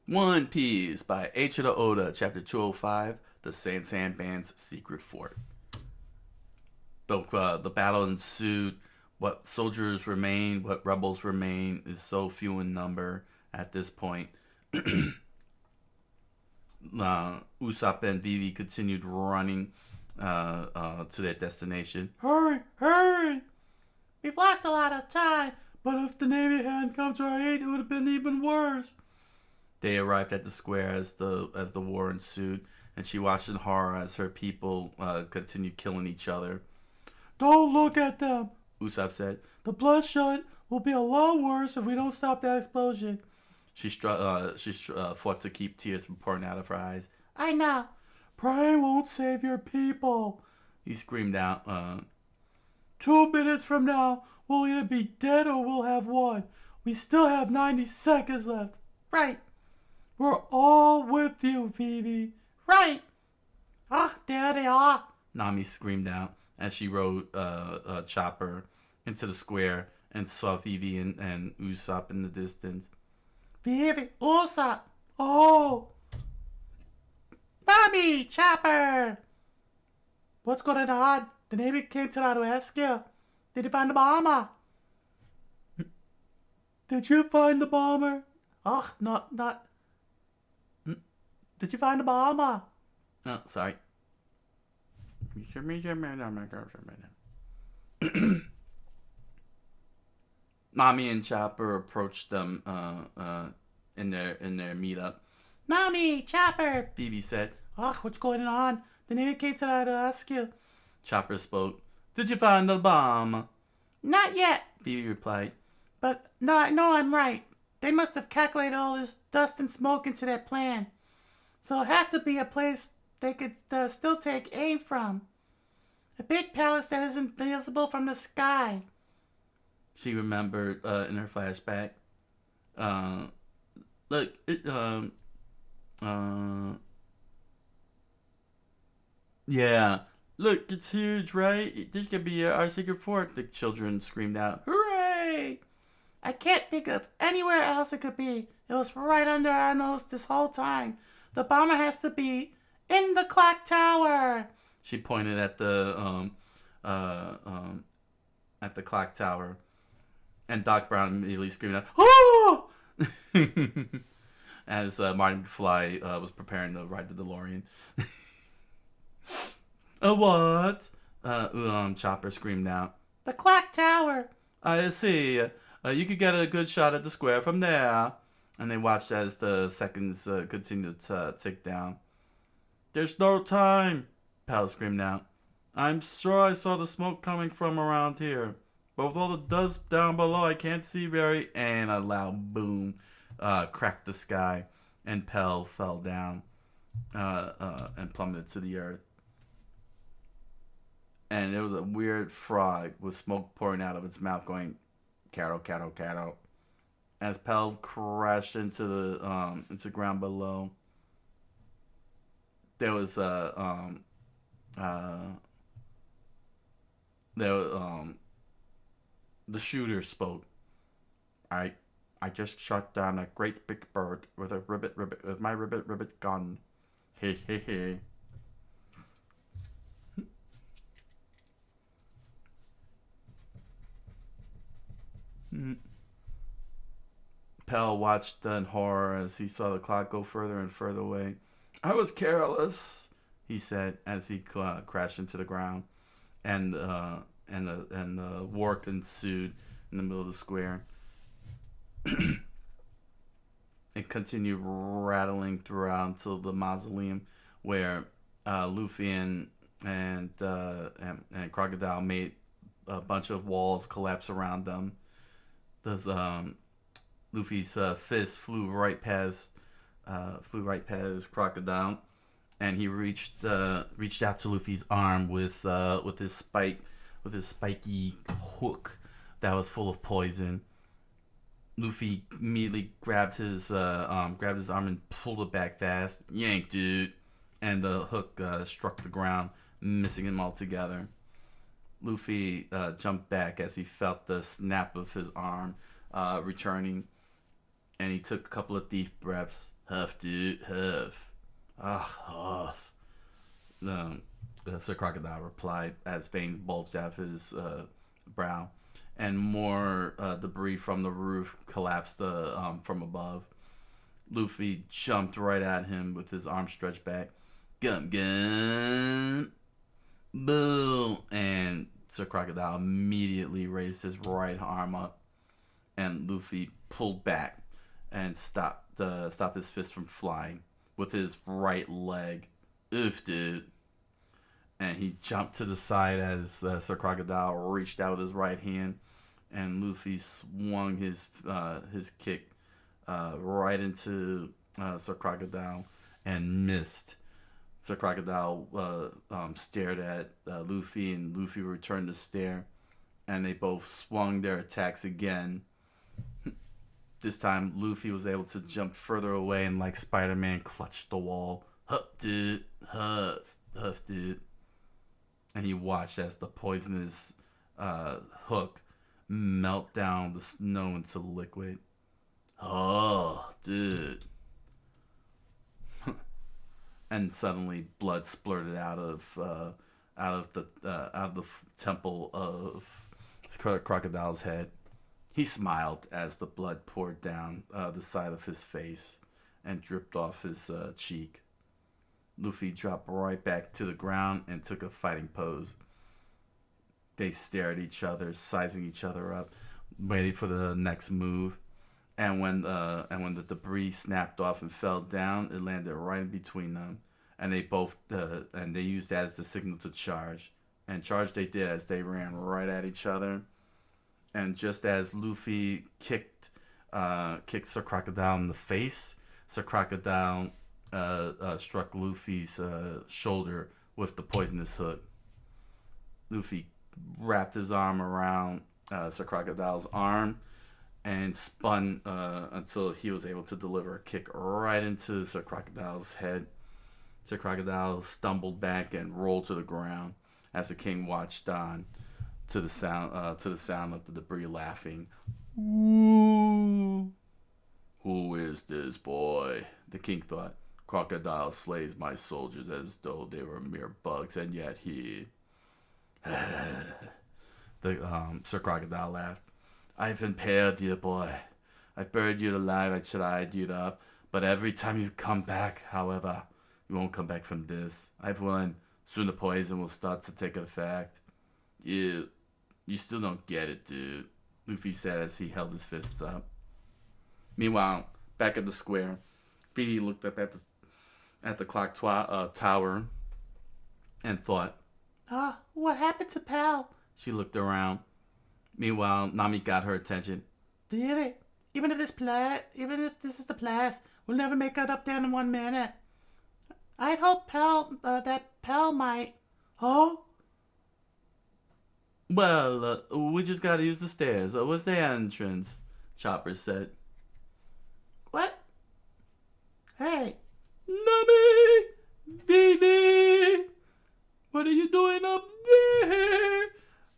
S1: One Piece by Eiichiro Oda, Chapter 205, The Sansan Band's Secret Fort. The battle ensued. What soldiers remain, what rebels remain, is so few in number at this point. Usopp and Vivi continued running to their destination. Hurry, hurry! We've lost a lot of time, but if the Navy hadn't come to our aid, it would have been even worse. They arrived at the square as the war ensued, and she watched in horror as her people continued killing each other. Don't look at them, Usopp said. The bloodshed will be a lot worse if we don't stop that explosion. She fought to keep tears from pouring out of her eyes. I know. Praying won't save your people, he screamed out. 2 minutes from now, we'll either be dead or we'll have won. We still have 90 seconds left. Right. We're all with you, Vivi. Right. Ah, there they are, Nami screamed out as she rode Chopper into the square and saw Vivi and Usopp in the distance. Vivi, Usopp. Oh. Nami, Chopper. What's going on? The Navy came to our rescue. Did you find the bomber? Did you find the bomber? Oh, not. Did you find the bomber? Oh, sorry. Nami and Chopper approached them in their meetup. Nami, Chopper, Vivi said. Oh, what's going on? The Navy came to our rescue. Chopper spoke. Did you find the bomb? Not yet, Vivi replied. But no, I know I'm right. They must have calculated all this dust and smoke into their plan. So it has to be a place they could still take aim from. A big palace that isn't visible from the sky. She remembered in her flashback. Look, yeah. Look, it's huge, right? This could be our secret fort, the children screamed out. Hooray! I can't think of anywhere else it could be. It was right under our nose this whole time. The bomber has to be in the clock tower. She pointed at the clock tower. And Doc Brown immediately screamed out, "Oh!" as Martin McFly was preparing to ride the DeLorean. What? Chopper screamed out. The clock tower. I see. You could get a good shot at the square from there. And they watched as the seconds continued to tick down. There's no time, Pal screamed out. I'm sure I saw the smoke coming from around here. But with all the dust down below, I can't see very... And a loud boom cracked the sky. And Pell fell down and plummeted to the earth. And there was a weird frog with smoke pouring out of its mouth going, cattle, cattle, cattle. As Pell crashed into the ground below, there was the shooter spoke. I just shot down a great big bird with my ribbit gun. Hey hey hey. Pell watched in horror as he saw the clock go further and further away. I was careless, he said as he crashed into the ground, and the war ensued in the middle of the square. It continued rattling throughout until the mausoleum, where Luffy and Crocodile made a bunch of walls collapse around them. Those Luffy's fist flew right past Crocodile, and he reached out to Luffy's arm with his spiky hook that was full of poison. Luffy immediately grabbed his arm and pulled it back fast. Yank, dude, and the hook struck the ground, missing him altogether. Luffy jumped back as he felt the snap of his arm returning, and he took a couple of deep breaths. Huff, dude, huff. Huff. Sir Crocodile replied as veins bulged out of his brow, and more debris from the roof collapsed from above. Luffy jumped right at him with his arm stretched back. Gum gun. Boom. And Sir Crocodile immediately raised his right arm up, and Luffy pulled back and stopped his fist from flying with his right leg. Oof, dude. And he jumped to the side as Sir Crocodile reached out with his right hand, and Luffy swung his kick right into Sir Crocodile and missed. Sir Crocodile stared at Luffy, and Luffy returned the stare, and they both swung their attacks again. This time, Luffy was able to jump further away and, like Spider-Man, clutched the wall. Huff, dude. Huff, dude. And he watched as the poisonous hook melt down the snow into liquid. Oh, dude. And suddenly, blood splurted out of the temple of Crocodile's head. He smiled as the blood poured down the side of his face and dripped off his cheek. Luffy dropped right back to the ground and took a fighting pose. They stared at each other, sizing each other up, waiting for the next move. And when the debris snapped off and fell down, it landed right in between them. And they both and they used that as the signal to charge. And charge they did as they ran right at each other. And just as Luffy kicked Sir Crocodile in the face, Sir Crocodile struck Luffy's shoulder with the poisonous hook. Luffy wrapped his arm around Sir Crocodile's arm and spun until he was able to deliver a kick right into Sir Crocodile's head. Sir Crocodile stumbled back and rolled to the ground as the king watched on to the sound of the debris laughing. Ooh. Who is this boy? The king thought. Crocodile slays my soldiers as though they were mere bugs, and yet he... Sir Crocodile laughed. I've impaled dear boy. I've buried you alive, I dried you up, but every time you come back, however, you won't come back from this. I've won. Soon the poison will start to take effect. You still don't get it, dude, Luffy said as he held his fists up. Meanwhile, back at the square, Vivi looked up at the clock tower and thought, what happened to Pal? She looked around. Meanwhile, Nami got her attention. Vivi, even if this is the place, we'll never make it up there in 1 minute. I'd hope that Pal might. Oh? Well, we just gotta use the stairs. What's the entrance? Chopper said. What? Hey. Nami! Vivi! What are you doing up there?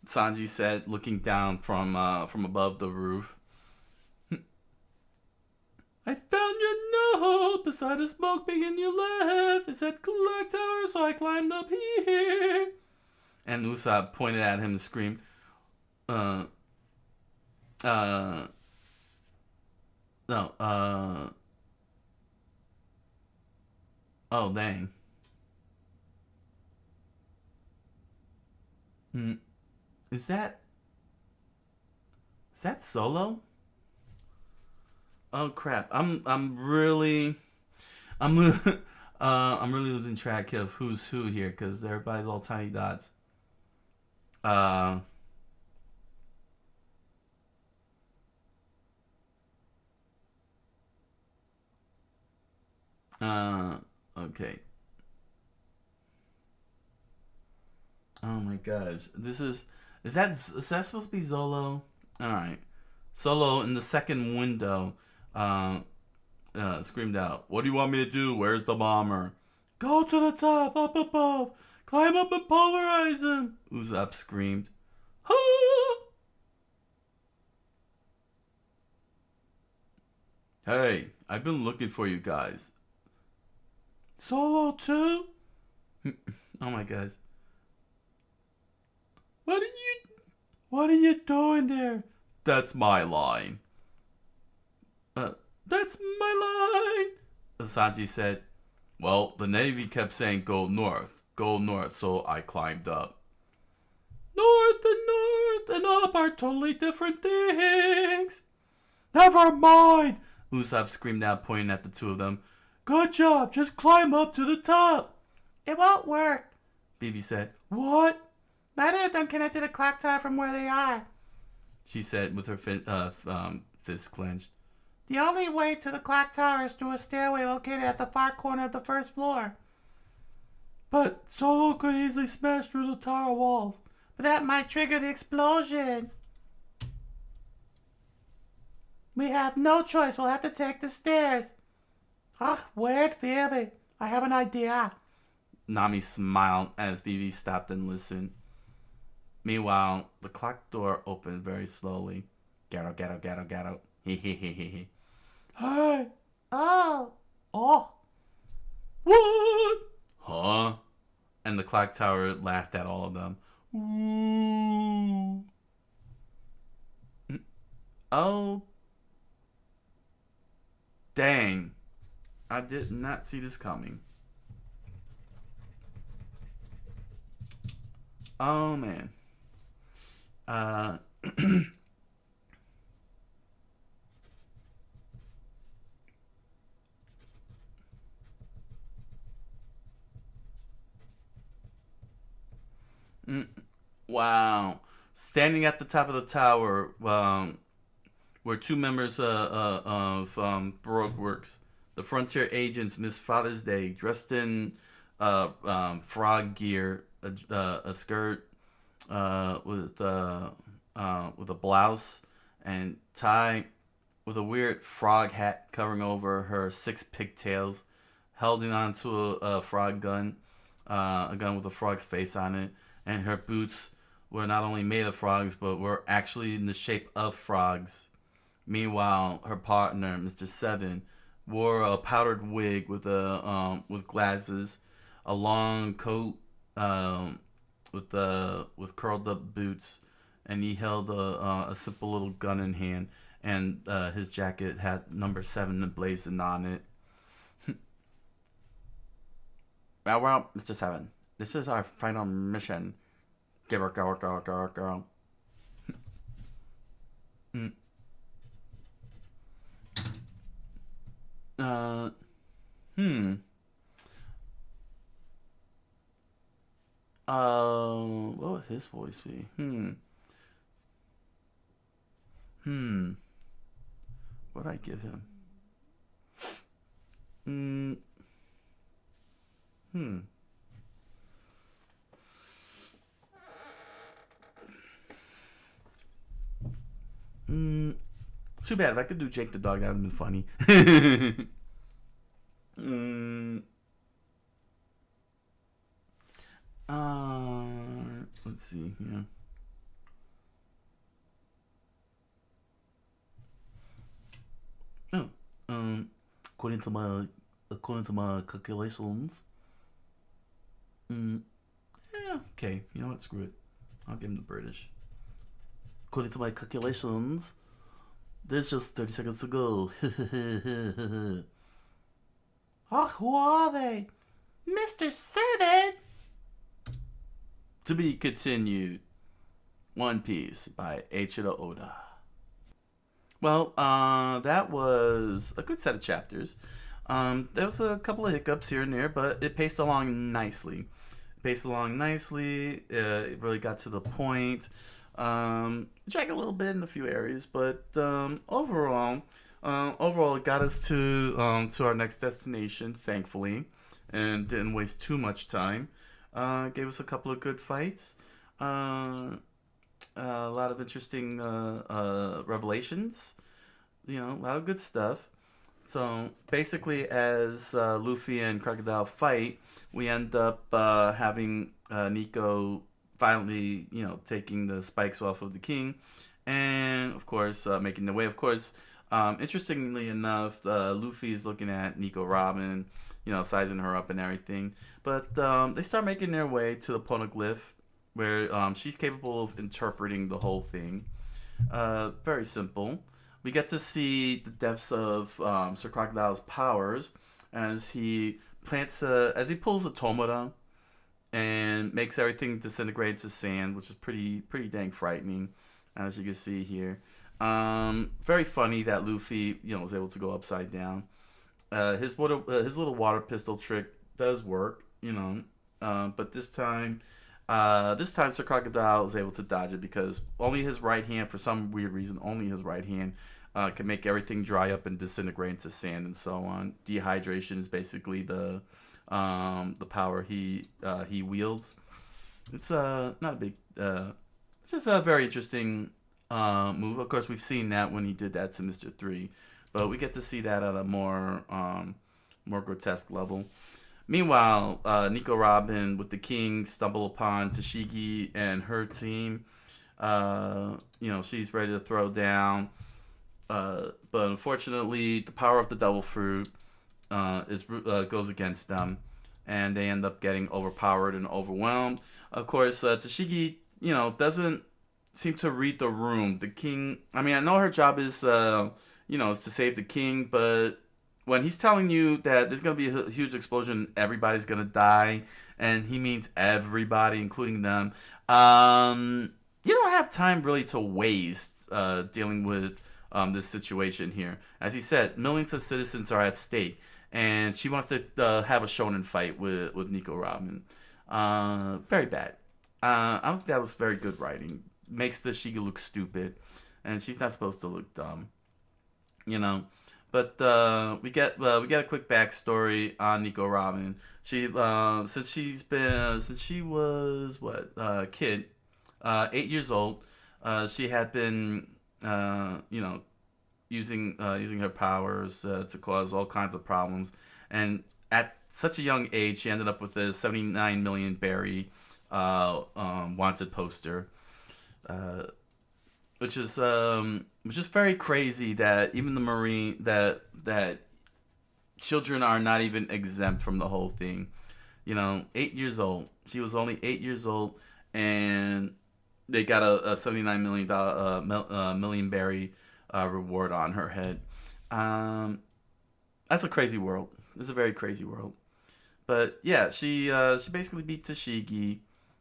S1: Sanji said, looking down from above the roof. I found your note beside the smoke pig in your left. It said clock tower, so I climbed up here. And Usopp pointed at him and screamed, no, oh, dang. Is that Solo? Oh crap! I'm really losing track of who's who here because everybody's all tiny dots. Okay. Oh my gosh, is that supposed to be Zolo? All right, Solo in the second window. Screamed out, "What do you want me to do? Where's the bomber?" "Go to the top, up above. Climb up and pulverize him," Usopp screamed. Ah! Hey, I've been looking for you guys. Solo too? Oh my gosh. What are you doing there? That's my line. That's my line, Sanji said. Well, the Navy kept saying go north, so I climbed up. North and up are totally different things. Never mind, Usopp screamed out, pointing at the two of them. Good job, just climb up to the top. It won't work, Vivi said. What? Neither of them connect to the clock tower from where they are, she said with her fists clenched. The only way to the clock tower is through a stairway located at the far corner of the first floor. But Solo could easily smash through the tower walls. But that might trigger the explosion. We have no choice. We'll have to take the stairs. Wait, Vivi. I have an idea. Nami smiled as Vivi stopped and listened. Meanwhile, the clock door opened very slowly. Gato. He. Hey! Oh! What? Huh? And the clock tower laughed at all of them. Ooh. Oh. Dang. I did not see this coming. Oh, man. Wow. Standing at the top of the tower were two members of Baroque Works. The Frontier agents missed Father's Day, dressed in frog gear, a skirt with a blouse and tie with a weird frog hat covering over her 6 pigtails, holding on to a frog gun, a gun with a frog's face on it, and her boots were not only made of frogs but were actually in the shape of frogs. Meanwhile, her partner, Mr. Seven, wore a powdered wig with glasses, a long coat with curled up boots, and he held a simple little gun in hand, and his jacket had number 7 emblazoned on it. Well, Mr. Seven, this is our final mission. Girl. What would his voice be? What'd I give him? Too bad. If I could do Jake the dog, that would have been funny. Let's see here. According to my calculations. Yeah, okay. You know what? Screw it. I'll give him the British. According to my calculations, there's just 30 seconds to go. Who are they? Mr. Seven! To be continued. One Piece by Eiichiro Oda. Well, that was a good set of chapters. There was a couple of hiccups here and there, but it paced along nicely. It really got to the point. Dragged a little bit in a few areas, but overall, it got us to our next destination, thankfully, and didn't waste too much time. Gave us a couple of good fights. A lot of interesting revelations. A lot of good stuff. So basically, as Luffy and Crocodile fight, we end up having Nico finally, taking the spikes off of the king, and of course making the way. Of course, interestingly enough, Luffy is looking at Nico Robin, sizing her up and everything. But they start making their way to the poneglyph, where she's capable of interpreting the whole thing. Very simple. we get to see the depths of Sir Crocodile's powers as he as he pulls a Tomura and makes everything disintegrate to sand, which is pretty dang frightening, as you can see here. Very funny that Luffy, was able to go upside down. His little water pistol trick does work, but this time Sir Crocodile is able to dodge it because only his right hand, for some weird reason, only his right hand can make everything dry up and disintegrate into sand and so on. Dehydration is basically the power he wields. It's not a big. It's just a very interesting move. Of course, we've seen that when he did that to Mr. 3, but we get to see that at a more grotesque level. Meanwhile, Nico Robin with the King stumble upon Tashigi and her team. She's ready to throw down, but unfortunately, the power of the Devil Fruit goes against them, and they end up getting overpowered and overwhelmed. Of course, Tashigi, doesn't seem to read the room. The King, I know her job is, is to save the King, but when he's telling you that there's going to be a huge explosion, everybody's going to die, and he means everybody, including them, you don't have time really to waste dealing with this situation here. As he said, millions of citizens are at stake, and she wants to have a shonen fight with Nico Robin. Very bad. I don't think that was very good writing. Makes the Shiga look stupid, and she's not supposed to look dumb. But we get a quick backstory on Nico Robin. She since she was a kid, 8 years old. She had been using her powers to cause all kinds of problems, and at such a young age, she ended up with a 79 million berry wanted poster, which is very crazy that even the Marine that children are not even exempt from the whole thing. 8 years old. She was only 8 years old, and they got a $79 million berry reward on her head. That's a crazy world. It's a very crazy world. But yeah, she basically beat Tashigi.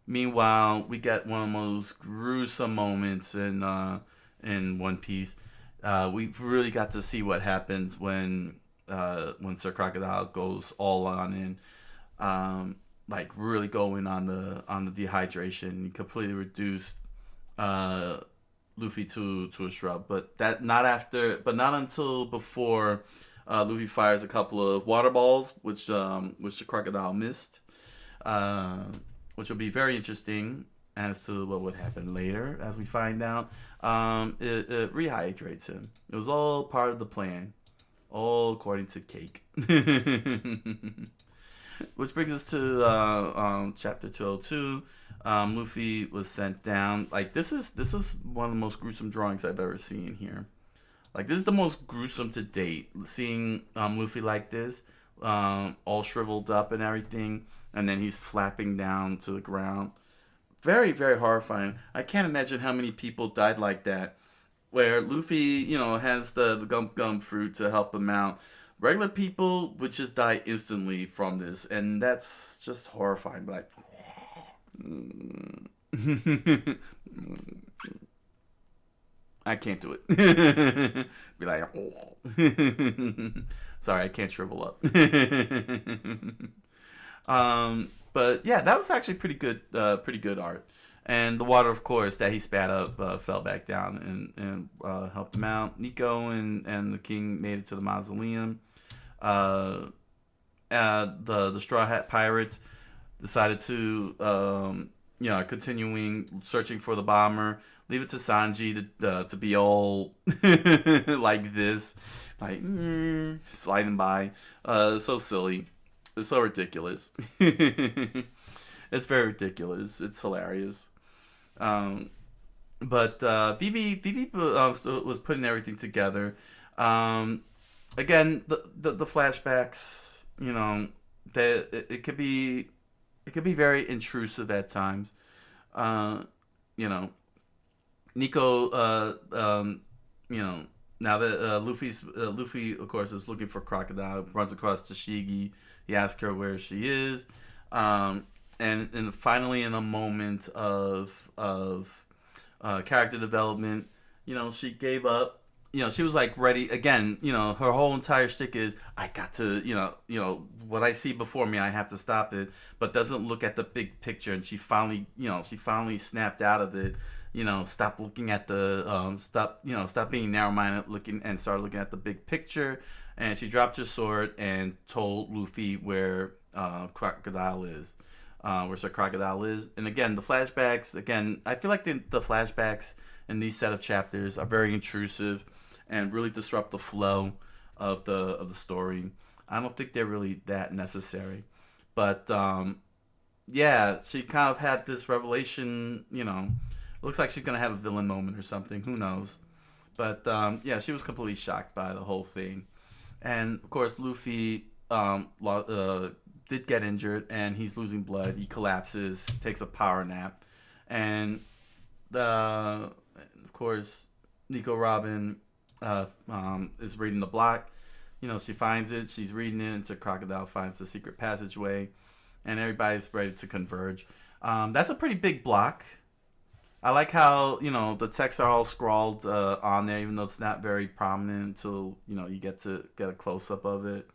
S1: Meanwhile, we get one of the most gruesome moments in One Piece. We really got to see what happens when Sir Crocodile goes all on in, really going on the dehydration. He completely reduced Luffy to a shrub, but not until before Luffy fires a couple of water balls, which the crocodile missed, which will be very interesting as to what would happen later, as we find out. It rehydrates him. It was all part of the plan, all according to Cake. Which brings us to chapter 202. Luffy was sent down. This is one of the most gruesome drawings I've ever seen here. This is the most gruesome to date. Seeing Luffy like this, all shriveled up and everything, and then he's flapping down to the ground. Very, very horrifying. I can't imagine how many people died like that. Where Luffy, has the gum fruit to help him out. Regular people would just die instantly from this, and that's just horrifying. But I can't do it. Be like, sorry, I can't shrivel up. But yeah, that was actually pretty good art. And the water, of course, that he spat up fell back down and helped him out. Nico and the King made it to the mausoleum. The Straw Hat Pirates decided to continuing searching for the bomber. Leave it to Sanji to be all like this, sliding by. So silly. It's so ridiculous. It's very ridiculous. It's hilarious. But Vivi was putting everything together. Again, the flashbacks, it could be very intrusive at times. Nico, Now that Luffy, of course, is looking for Crocodile, runs across Tashigi. He asks her where she is, um, and finally, in a moment of character development, she gave up. She was like ready again. Her whole entire shtick is I got to, what I see before me, I have to stop it, but doesn't look at the big picture. And she finally snapped out of it. Stop looking at the stop being narrow-minded, looking and start looking at the big picture. And she dropped her sword and told Luffy where Crocodile is. Where Sir Crocodile is. And again, the flashbacks, I feel like the flashbacks in these set of chapters are very intrusive and really disrupt the flow of the story. I don't think they're really that necessary. But yeah, she kind of had this revelation, looks like she's going to have a villain moment or something. Who knows? But yeah, she was completely shocked by the whole thing. And of course, Luffy did get injured and he's losing blood. He collapses, takes a power nap, and of course, Nico Robin is reading the block. She finds it. She's reading it. Until Crocodile finds the secret passageway, and everybody's ready to converge. That's a pretty big block. I like how the texts are all scrawled on there, even though it's not very prominent until you get to get a close up of it.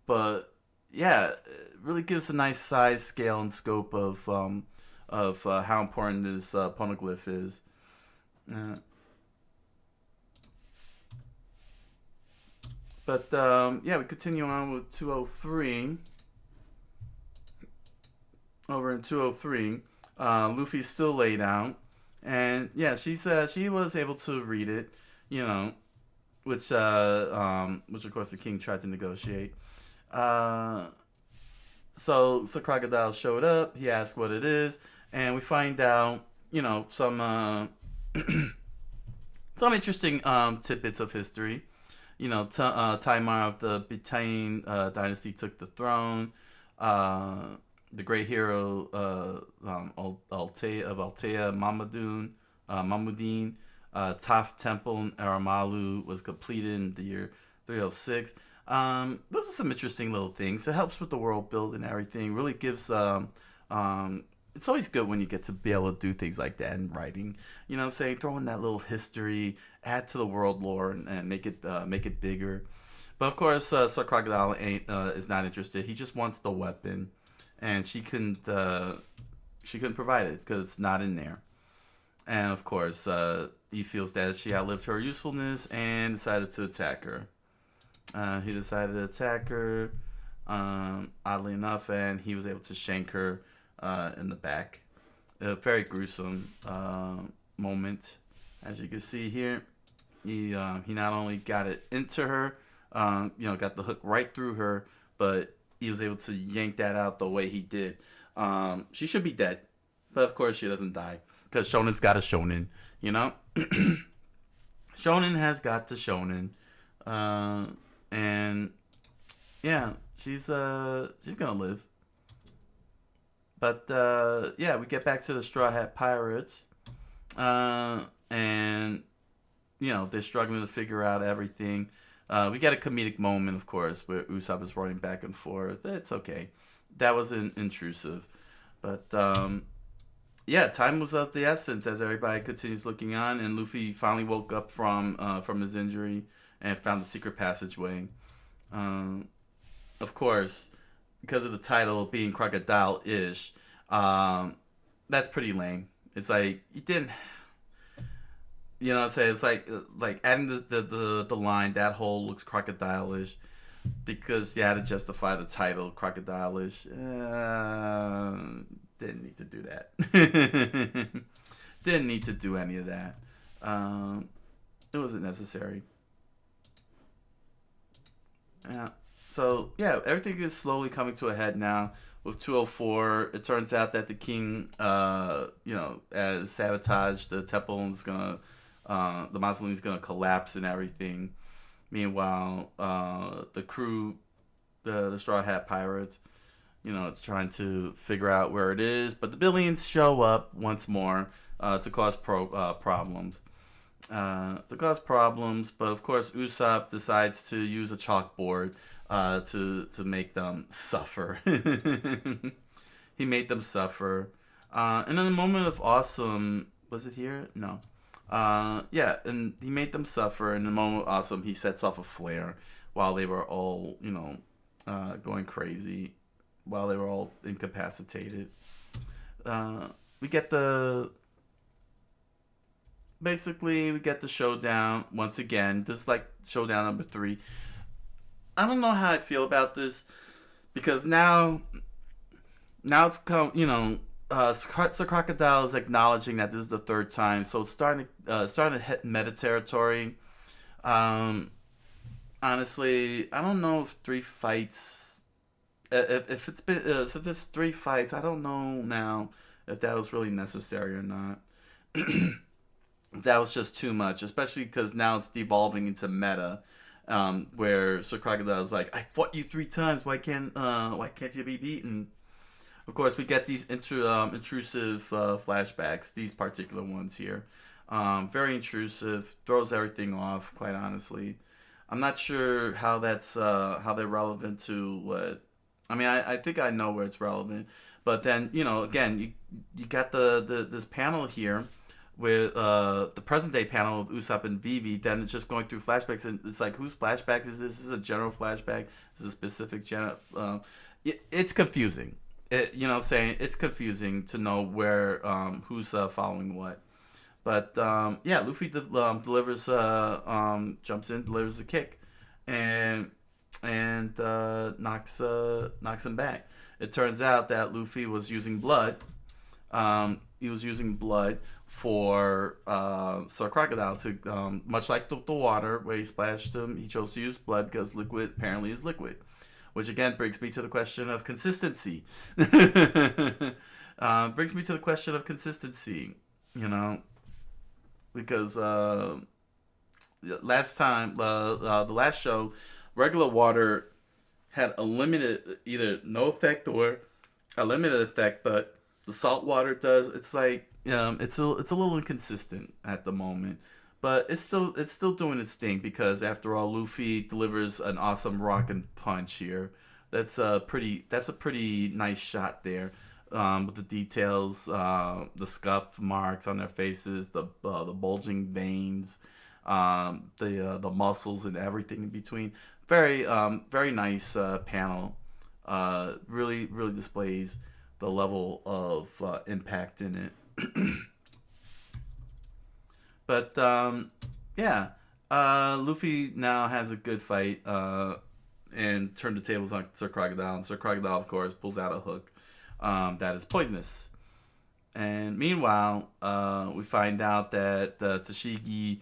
S1: But yeah, it really gives a nice size, scale, and scope of how important this poneglyph is. But yeah, we continue on with 203. Over in 203, Luffy's still laid out, and yeah, she was able to read it, which of course the king tried to negotiate. So Crocodile showed up. He asked what it is, and we find out, some some interesting tidbits of history. Taimar of the Betain dynasty took the throne. The great hero Altea of Altea, Mamudin, Toph Temple in Aramalu was completed in the year 306. Those are some interesting little things. It helps with the world build and everything. Really gives it's always good when you get to be able to do things like that in writing. Saying throw in that little history, add to the world lore, and make it bigger. But of course, Sir Crocodile is not interested. He just wants the weapon, and she couldn't provide it because it's not in there. And of course, he feels that she outlived her usefulness and decided to attack her. He decided to attack her, oddly enough, and he was able to shank her in the back. A very gruesome moment, as you can see here. He not only got it into her, got the hook right through her, but he was able to yank that out the way he did. She should be dead, but of course she doesn't die because Shonen's got a Shonen, Shonen has got to Shonen, and yeah, she's gonna live. But yeah, we get back to the Straw Hat Pirates, and they're struggling to figure out everything. We get a comedic moment, of course, where Usopp is running back and forth. It's okay. That was intrusive. But yeah, time was of the essence as everybody continues looking on, and Luffy finally woke up from his injury and found the secret passageway. Of course, because of the title being Crocodile-ish, that's pretty lame. It's like you didn't. What I'm saying? It's like adding the line, that hole looks crocodile-ish, because you had to justify the title crocodile-ish. Didn't need to do that. Didn't need to do any of that. It wasn't necessary. Yeah. So yeah, everything is slowly coming to a head now. With 204, it turns out that the king, has sabotaged the temple and is gonna. The mausoleum is going to collapse and everything. Meanwhile, the crew, the Straw Hat Pirates, trying to figure out where it is. But the Billions show up once more to cause problems. to cause problems. But of course, Usopp decides to use a chalkboard to make them suffer. He made them suffer. And in a moment of awesome, was it here? No. Yeah, and he made them suffer. In a moment of awesome, he sets off a flare while they were all, going crazy, while they were all incapacitated. We get the basically we get the showdown once again. This is like showdown number 3. I don't know how I feel about this because now it's come. Sir Crocodile is acknowledging that this is the 3rd time, so it's starting to hit meta territory. Honestly, I don't know if 3 fights. If it's been since it's 3 fights, I don't know now if that was really necessary or not. That was just too much, especially because now it's devolving into meta, where Sir Crocodile is like, "I fought you 3 times. Why can't you be beaten?" Of course, we get these intrusive flashbacks. These particular ones here, very intrusive. Throws everything off. Quite honestly, I'm not sure how how they're relevant to what. I mean, I think I know where it's relevant, but then again, you got this panel here with the present day panel of Usopp and Vivi. Then it's just going through flashbacks, and it's like, whose flashback is this? Is this a general flashback? Is this a specific general? It's confusing. Saying it's confusing to know where who's following what. But yeah, Luffy delivers jumps in, delivers a kick, and knocks him back. It turns out that Luffy was using blood. He was using blood for Sir Crocodile to much like the water where he splashed him. He chose to use blood because liquid apparently is liquid. Which again brings me to the question of consistency. Brings me to the question of consistency, because last time, the last show, regular water had a limited, either no effect or a limited effect, but the salt water does. It's like it's a little inconsistent at the moment. But it's still doing its thing because after all, Luffy delivers an awesome rockin' punch here. That's a pretty nice shot there, with the details, the scuff marks on their faces, the bulging veins, the muscles and everything in between. Very nice panel. Really displays the level of impact in it. But yeah, Luffy now has a good fight and turned the tables on Sir Crocodile. And Sir Crocodile, of course, pulls out a hook that is poisonous. And meanwhile, we find out that Tashigi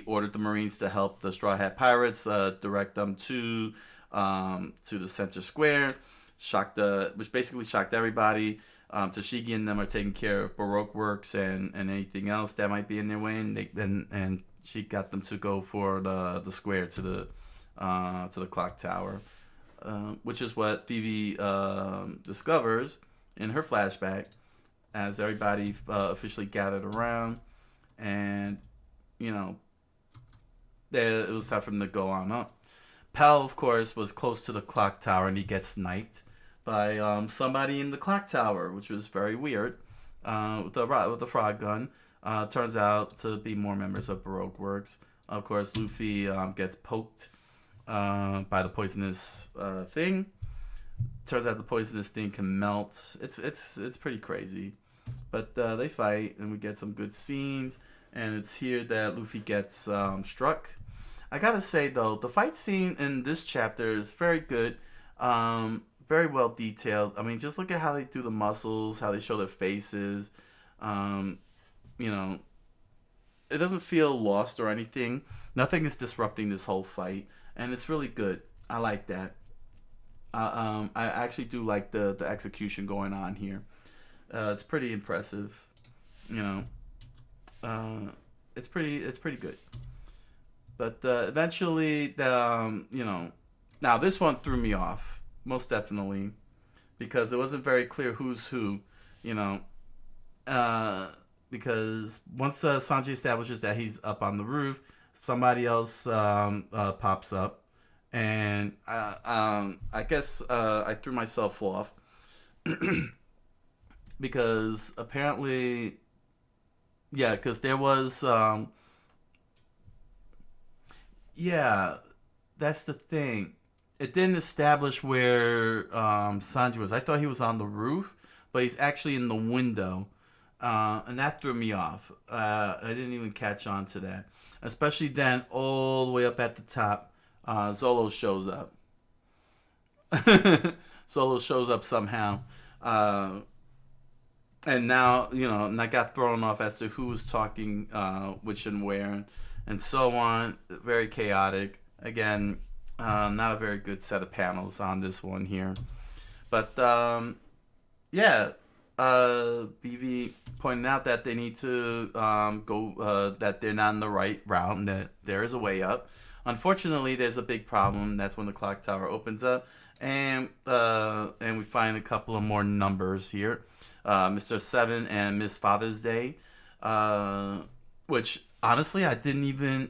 S1: ordered the Marines to help the Straw Hat Pirates, direct them to the center square, which basically shocked everybody. Tashigi and them are taking care of Baroque works and anything else that might be in their way, and she got them to go for the square to the clock tower, which is what Vivi discovers in her flashback as everybody officially gathered around, and it was time for them to go on up. Pal, of course, was close to the clock tower, and he gets sniped by somebody in the clock tower, which was very weird, with the frog gun. Turns out to be more members of Baroque Works. Of course, Luffy gets poked by the poisonous thing. Turns out the poisonous thing can melt. It's pretty crazy, but they fight, and we get some good scenes. And it's here that Luffy gets struck. I gotta say though, the fight scene in this chapter is very good. Very well detailed. I mean, just look at how they do the muscles, how they show their faces. It doesn't feel lost or anything. Nothing is disrupting this whole fight, and it's really good. I like that. I actually do like the execution going on here. It's pretty impressive. It's pretty good. But eventually, now this one threw me off. Most definitely, because it wasn't very clear who's who. because once Sanji establishes that he's up on the roof, somebody else pops up, and I guess I threw myself off because apparently, yeah, because there was, yeah, that's the thing. It didn't establish where Sanji was. I thought he was on the roof, but he's actually in the window, and that threw me off. I didn't even catch on to that, especially then all the way up at the top. Zolo shows up. Zolo shows up somehow. And now, and I got thrown off as to who was talking which and where, and so on. Very chaotic. Again, not a very good set of panels on this one here. But, yeah, BV pointed out that they need to go, that they're not in the right route, and that there is a way up. Unfortunately, there's a big problem. That's when the clock tower opens up, and we find a couple of more numbers here. Mr. 7 and Miss Father's Day, which honestly it didn't even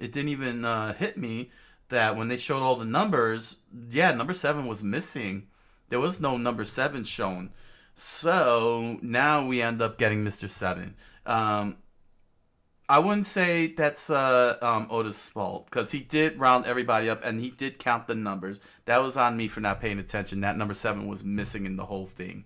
S1: hit me that when they showed all the numbers, yeah, number 7 was missing. There was no number 7 shown. So now we end up getting Mr. 7. I wouldn't say that's Oda's fault, because he did round everybody up and he did count the numbers. That was on me for not paying attention. That number 7 was missing in the whole thing.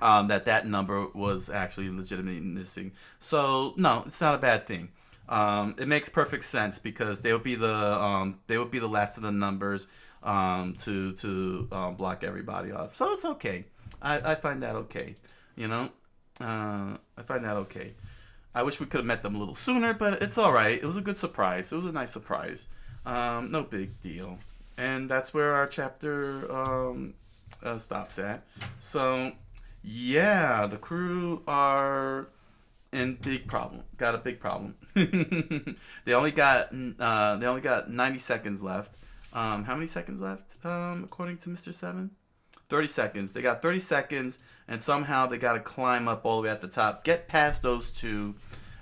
S1: That number was actually legitimately missing. So no, it's not a bad thing. It makes perfect sense because they would be the last of the numbers to block everybody off. So it's okay. I find that okay. I find that okay. I wish we could have met them a little sooner, but it's all right. It was a good surprise. It was a nice surprise. No big deal. And that's where our chapter stops at. So, yeah, the crew are in big problem. Got a big problem. They only got 90 seconds left. How many seconds left? According to Mr. 7? 30 seconds. They got 30 seconds, and somehow they got to climb up all the way at the top, get past those two,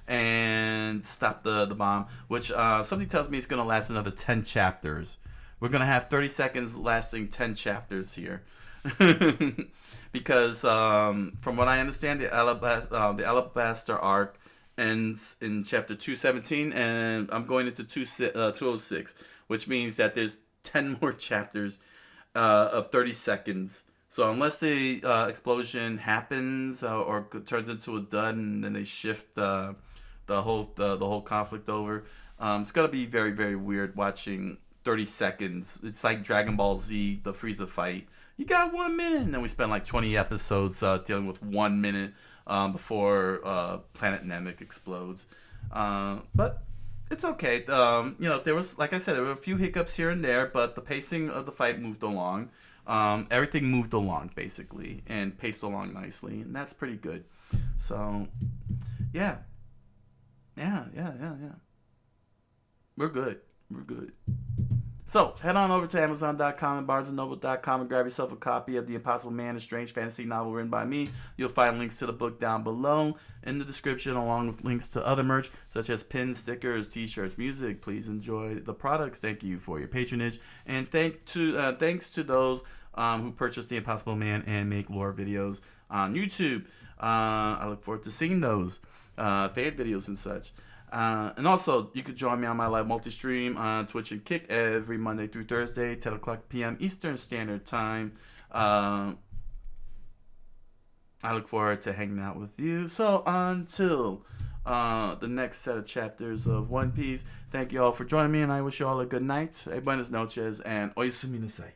S1: and stop the bomb, which something tells me it's going to last another 10 chapters. We're going to have 30 seconds lasting 10 chapters here. Because from what I understand, the Alabaster arc ends in chapter 217, and I'm going into 206, which means that there's 10 more chapters of 30 seconds. So unless the explosion happens or turns into a dud, and then they shift the whole conflict over, it's gonna be very, very weird watching 30 seconds. It's like Dragon Ball Z, the Frieza fight. You got 1 minute, and then we spend like 20 episodes dealing with 1 minute before Planet Namek explodes. But it's okay. There was, like I said, there were a few hiccups here and there, but the pacing of the fight moved along. Everything moved along, basically, and paced along nicely, and that's pretty good. So, yeah. We're good. So, head on over to Amazon.com and BarnesandNoble.com and grab yourself a copy of The Impossible Man, a strange fantasy novel written by me. You'll find links to the book down below in the description, along with links to other merch, such as pins, stickers, t-shirts, music. Please enjoy the products. Thank you for your patronage. And thanks to those who purchased The Impossible Man and make lore videos on YouTube. I look forward to seeing those fan videos and such. And also, you could join me on my live multi-stream on Twitch and Kick every Monday through Thursday, 10 o'clock p.m. Eastern Standard Time. I look forward to hanging out with you. So, until the next set of chapters of One Piece, thank you all for joining me, and I wish you all a good night. Buenas noches, and oyasuminasai.